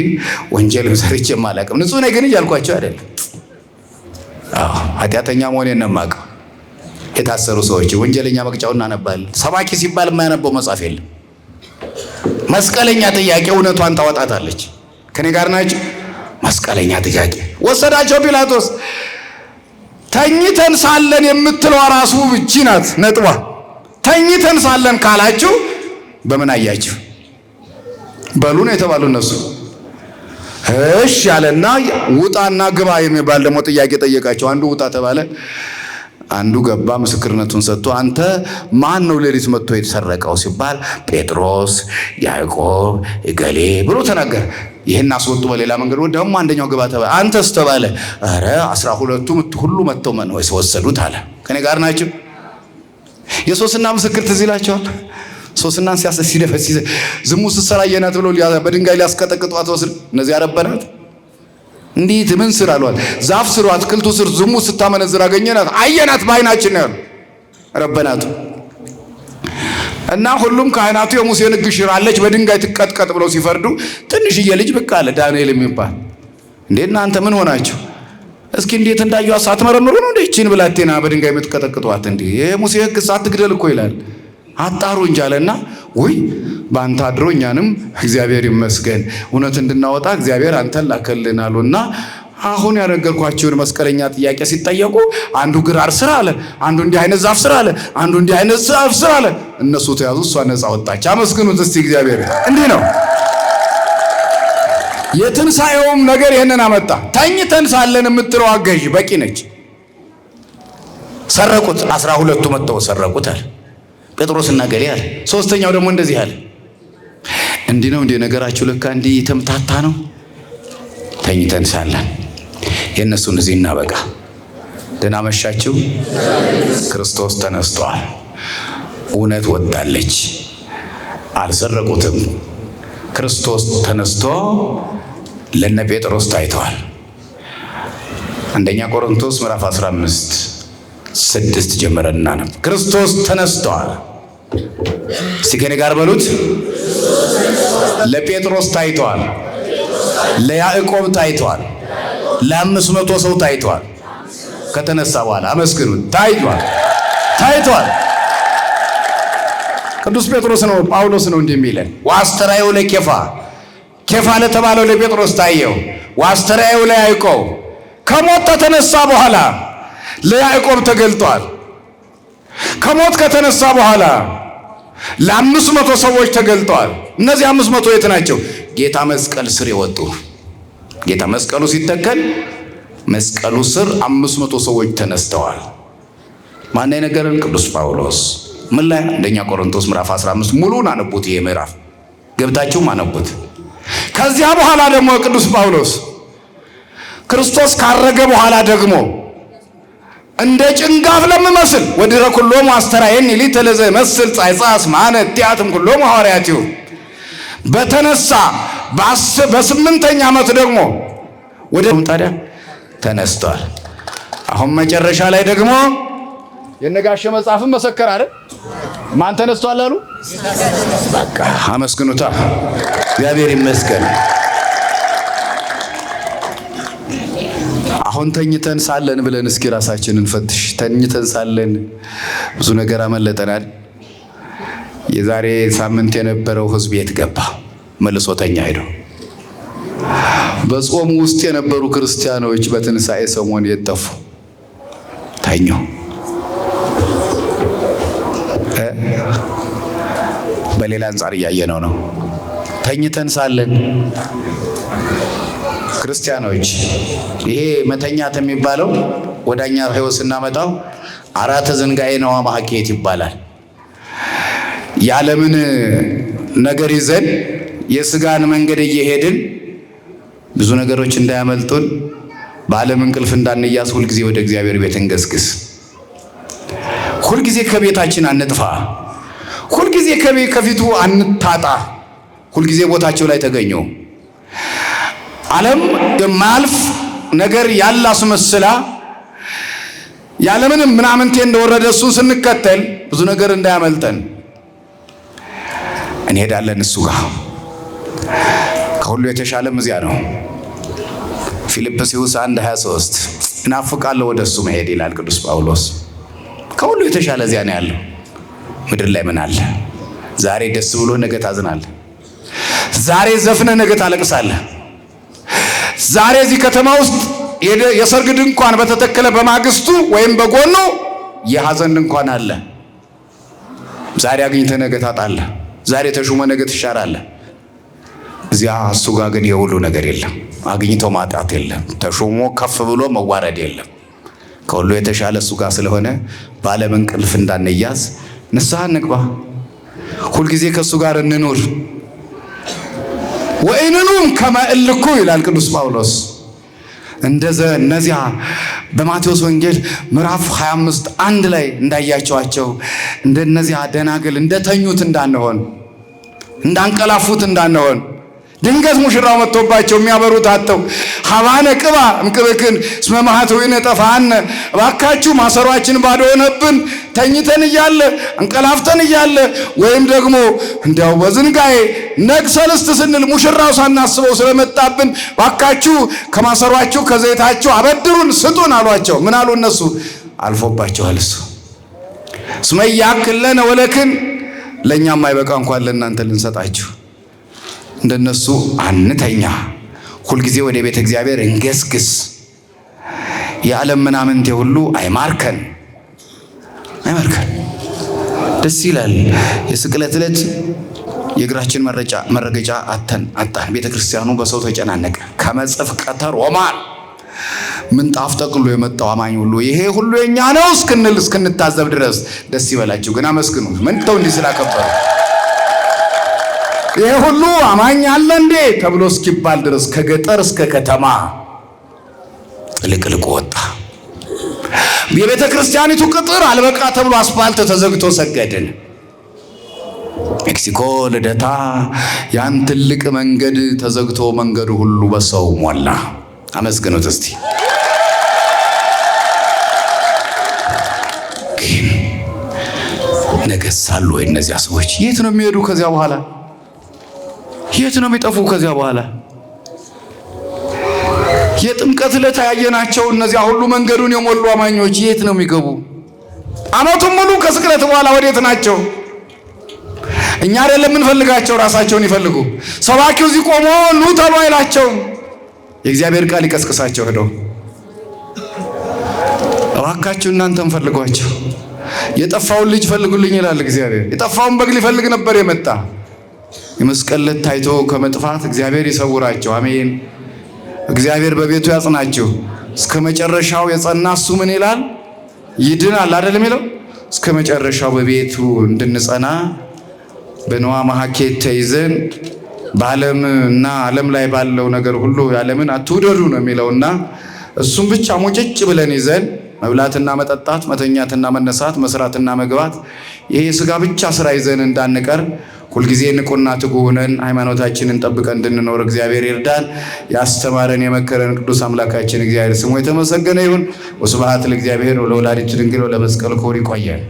S1: ወንጀልም ሰርቼም አላውቅም። ንጹህ ነኝ ግን እያልኳቸው አይደለም። አዎ ኃጢአተኛ መሆኔን ነው የማውቀው። የታሰሩ ሰዎች ወንጀለኛ መቅጫውን እናነባለን። ሰባኪ ሲባል የማያነበው መጽሐፍ የለም። መስቀለኛ ጥያቄ እውነቷን ታወጣታለች። ከኔ ጋር ናቸው። መስቀለኛ ጥያቄ ወሰዳቸው ጲላጦስ። ተኝተን ሳለን የምትለው ራሱ ብቻ ናት ነጥቧ። ተኝተን ሳለን ካላችሁ በምን አያችሁ? በሉ ነው የተባሉ እነሱ። እሺ ያለና ውጣና ግባ የሚባል ደግሞ ጥያቄ ጠየቃቸው። አንዱ ውጣ ተባለ፣ አንዱ ገባ ምስክርነቱን ሰጥቶ አንተ ማን ነው ሌሊት መጥቶ የተሰረቀው ሲባል ጴጥሮስ፣ ያዕቆብ፣ እገሌ ብሎ ተናገረ። ይሄን አስወጡ በሌላ መንገድ ደግሞ አንደኛው ገባ ተባለ። አንተስ ተባለ። ኧረ 12ቱ ሁሉ መጥተው ነው ወሰዱት አለ። ከኔ ጋር ናቸው። የሶስና ምስክር ትዝ ይላቸዋል። ሶስናን ሲደፈስ ዝሙት ስትሰራ አየናት ብሎ በድንጋይ ሊያስቀጠቅጧት ወስድ እነዚህ አረበናት እንዴት ምን ስር አሏት። ዛፍ ስሩ አትክልቱ ስር ዝሙት ስታመነዝር አገኘናት አየናት በዓይናችን ነው ረበናቱ። እና ሁሉም ካህናቱ የሙሴን ሕግ ሽራለች በድንጋይ ትቀጥቀጥ ብለው ሲፈርዱ ትንሽዬ ልጅ ብቅ አለ ዳንኤል የሚባል። እንዴ እናንተ ምን ሆናችሁ? እስኪ እንዴት እንዳዩት ሳትመረምሩ ነው እንዴ እቺን ብላቴና በድንጋይ የምትቀጠቅጧት? እንዴ የሙሴ ሕግ ሳትግደል እኮ ይላል። አጣሩ እንጂ አለና ወይ ባንተ አድሮ እኛንም እግዚአብሔር ይመስገን እውነት እንድናወጣ እግዚአብሔር አንተን ላከልናሉና አሁን ያነገርኳችሁን መስቀለኛ ጥያቄ ሲጠየቁ አንዱ ግራር ስራ አለ፣ አንዱ እንዲህ አይነት ዛፍ ስራ አለ፣ አንዱ እንዲህ አይነት ዛፍ ስራ አለ። እነሱ ተያዙ፣ እሷ ነፃ ወጣች። አመስግኑት እስቲ እግዚአብሔር። እንዲህ ነው የትንሣኤውም ነገር ይሄንን አመጣ። ተኝተን ሳለን የምትለው አገዥ በቂ ነች። ሰረቁት፣ 12ቱ መጥተው ሰረቁት አለ ጴጥሮስና ገሌ አለ። ሶስተኛው ደግሞ እንደዚህ አለ። እንዲህ ነው እንደ ነገራችሁ ለካ እንዲህ የተምታታ ነው። ተኝተን ሳለን የእነሱን እዚህ እናበቃ። ደህና መሻችሁ። ክርስቶስ ተነስቷል። እውነት ወጣለች። አልሰረቁትም። ክርስቶስ ተነስቶ ለነ ጴጥሮስ ታይተዋል። አንደኛ ቆሮንቶስ ምዕራፍ 15:6 ጀምረና ነው። ክርስቶስ ተነስቷል። እስቲ ከኔ ጋር በሉት። ለጴጥሮስ ታይቷል፣ ለያዕቆብ ታይቷል፣ ለ500 ሰው ታይቷል። ከተነሳ በኋላ አመስግኑት። ታይቷል። ቅዱስ ጴጥሮስ ነው ጳውሎስ ነው እንደሚለን ዋስተራዩ ለኬፋ ኬፋ ለተባለው ለጴጥሮስ ታየው። ዋስተራዩ ለያዕቆብ ከሞት ከተነሳ በኋላ ለያዕቆብ ተገልጧል። ከሞት ከተነሳ በኋላ ለ500 ሰዎች ተገልጧል። እነዚህ 500 የት ናቸው? ጌታ መስቀል ስር የወጡ። ጌታ መስቀሉ ሲተከል መስቀሉ ስር 500 ሰዎች ተነስተዋል። ማን የነገረን? ቅዱስ ጳውሎስ። ምን ላይ? አንደኛ ቆሮንቶስ ምዕራፍ 15 ሙሉን አነቡት። ይሄ ምዕራፍ ገብታችሁም አነቡት። ከዚያ በኋላ ደግሞ ቅዱስ ጳውሎስ ክርስቶስ ካረገ በኋላ ደግሞ እንደ ጭንጋፍ ለምመስል ወድረ ኩሎም አስተራየኒ ሊተለዘ መስል ጻይጻስ ማነት ቲያትም ኩሎም ሐዋርያቲው በተነሳ በ8ኛ ዓመት ደግሞ ወደ ታዲያ ተነስቷል። አሁን መጨረሻ ላይ ደግሞ የነጋሸ መጽሐፍን መሰከረ አይደል? ማን ተነስቷል አሉ? በቃ አመስግኑታ። እግዚአብሔር ይመስገን። አሁን ተኝተን ሳለን ብለን እስኪ ራሳችንን ፈትሽ። ተኝተን ሳለን ብዙ ነገር አመለጠናል። የዛሬ ሳምንት የነበረው ሕዝብ የት ገባ? መልሶ ተኛ ሄዶ። በጾም ውስጥ የነበሩ ክርስቲያኖች በትንሣኤ ሰሞን የት ጠፉ? ተኙ። በሌላ አንጻር እያየነው ነው። ተኝተን ሳለን ክርስቲያኖች ይሄ መተኛት የሚባለው ወዳኛ ህይወት ስናመጣው አራተ ዝንጋኤ ነዋ ማሐኬት ይባላል። የዓለምን ነገር ይዘን የስጋን መንገድ እየሄድን ብዙ ነገሮች እንዳያመልጡን በዓለም እንቅልፍ እንዳንያዝ ሁልጊዜ ወደ እግዚአብሔር ቤት እንገስግስ። ሁልጊዜ ከቤታችን አንጥፋ። ሁልጊዜ ከፊቱ አንታጣ። ሁልጊዜ ቦታቸው ላይ ተገኙ። ዓለም የማያልፍ ነገር ያለ አስመስላ ያለምንም ምናምንቴ እንደወረደ እሱን ስንከተል ብዙ ነገር እንዳያመልጠን እንሄዳለን እሱ ጋር። ከሁሉ የተሻለም እዚያ ነው። ፊልጵስዩስ 1:23 እናፍቃለሁ ወደ እሱ መሄድ ይላል ቅዱስ ጳውሎስ። ከሁሉ የተሻለ እዚያ ነው ያለው። ምድር ላይ ምን አለ? ዛሬ ደስ ብሎ ነገ ታዝናለህ። ዛሬ ዘፍነ ነገ ታለቅሳለህ። ዛሬ እዚህ ከተማ ውስጥ የሰርግ ድንኳን በተተከለ በማግስቱ ወይም በጎኑ የሐዘን ድንኳን አለ። ዛሬ አግኝተህ ነገ ታጣለህ። ዛሬ ተሹመ ነገ ትሻራለህ። እዚያ እሱ ጋር ግን የሁሉ ነገር የለም። አግኝቶ ማጣት የለም። ተሹሞ ከፍ ብሎ መዋረድ የለም። ከሁሉ የተሻለ እሱ ጋር ስለሆነ ባለም እንቅልፍ እንዳንያዝ ንስሐ እንግባ። ሁልጊዜ ከእሱ ጋር እንኑር። ወኢንኑም ከመ እልኩ ይላል ቅዱስ ጳውሎስ። እነዚያ በማቴዎስ ወንጌል ምዕራፍ 25:1 ላይ እንዳያቸዋቸው እንደነዚያ ደናግል እንደተኙት እንዳንሆን፣ እንዳንቀላፉት እንዳንሆን። ድንገት ሙሽራው መጥቶባቸው የሚያበሩት አጥተው ሀባነ ቅባ እምቅብክን እስመ ማኅተዊነ ጠፋነ፣ እባካችሁ ማሰሯችን ባዶ ሆነብን፣ ተኝተን እያለ አንቀላፍተን እያለ ወይም ደግሞ እንዲያው በዝንጋዬ ነግ ሰልስት ስንል ሙሽራው ሳናስበው ስለመጣብን እባካችሁ ከማሰሯችሁ ከዘይታችሁ አበድሩን ስጡን አሏቸው። ምን አሉ እነሱ? አልፎባቸዋል እሱ። እስመ ኢያክል ለነ ወለክን፣ ለእኛም አይበቃ እንኳን ለእናንተ ልንሰጣችሁ። እንደነሱ አንተኛ። ሁልጊዜ ወደ ቤተ እግዚአብሔር እንገስግስ። የዓለም ምናምንቴ ሁሉ አይማርከን። ደስ ይላል። የስቅለት ዕለት የእግራችን መረገጫ አጣን። ቤተ ክርስቲያኑ በሰው ተጨናነቀ። ከመጽፍ ቀተር ሮማን ምንጣፍ ጠቅሎ የመጣው አማኝ ሁሉ ይሄ ሁሉ የኛ ነው እስክንታዘብ ድረስ ደስ ይበላችሁ። ግን አመስግኑ ምንተው እንዲህ ስላከበሩ። ይሄ ሁሉ አማኝ አለ እንዴ ተብሎ እስኪባል ድረስ ከገጠር እስከ ከተማ ልቅልቁ ወጣ። የቤተ ክርስቲያኒቱ ቅጥር አልበቃ ተብሎ አስፋልት ተዘግቶ ሰገድን። ሜክሲኮ ልደታ ያን ትልቅ መንገድ ተዘግቶ መንገዱ ሁሉ በሰው ሞላ። አመስግኑት እስቲ። ግን ነገሳሉ ወይ እነዚያ ሰዎች የት ነው የሚሄዱ? ከዚያ በኋላ የት ነው የሚጠፉ? ከዚያ በኋላ የጥምቀት ዕለት ያየናቸው እነዚያ ሁሉ መንገዱን የሞሉ አማኞች የት ነው የሚገቡ? ዓመቱን ሙሉ ከስቅለት በኋላ ወዴት ናቸው? እኛ አይደለም የምንፈልጋቸው፣ ራሳቸውን ይፈልጉ። ሰባኪው እዚህ ቆሞ ኑ ተሉ አይላቸውም። የእግዚአብሔር ቃል ይቀስቅሳቸው ሄዶ እባካችሁ እናንተም ፈልጓቸው። የጠፋውን ልጅ ፈልጉልኝ ይላል እግዚአብሔር። የጠፋውን በግ ሊፈልግ ነበር የመጣ። የመስቀል ዕለት ታይቶ ከመጥፋት እግዚአብሔር ይሰውራቸው። አሜን። እግዚአብሔር በቤቱ ያጽናችሁ። እስከ መጨረሻው የጸና እሱ ምን ይላል? ይድናል አይደል የሚለው? እስከ መጨረሻው በቤቱ እንድንጸና በነዋ ማሐኬት ተይዘን በዓለምና ዓለም ላይ ባለው ነገር ሁሉ ዓለምን አትውደዱ ነው የሚለውና እሱም ብቻ ሙጭጭ ብለን ይዘን መብላትና መጠጣት፣ መተኛትና መነሳት፣ መስራትና መግባት ይሄ የሥጋ ብቻ ስራ ይዘን እንዳንቀር ሁልጊዜ ንቁና ትጉ ሆነን ሃይማኖታችንን ጠብቀን እንድንኖር እግዚአብሔር ይርዳን። ያስተማረን የመከረን ቅዱስ አምላካችን እግዚአብሔር ስሙ የተመሰገነ ይሁን። ወስብሐት ለእግዚአብሔር ወለወላዲቱ ድንግል ወለመስቀሉ ክቡር። ይቆያል።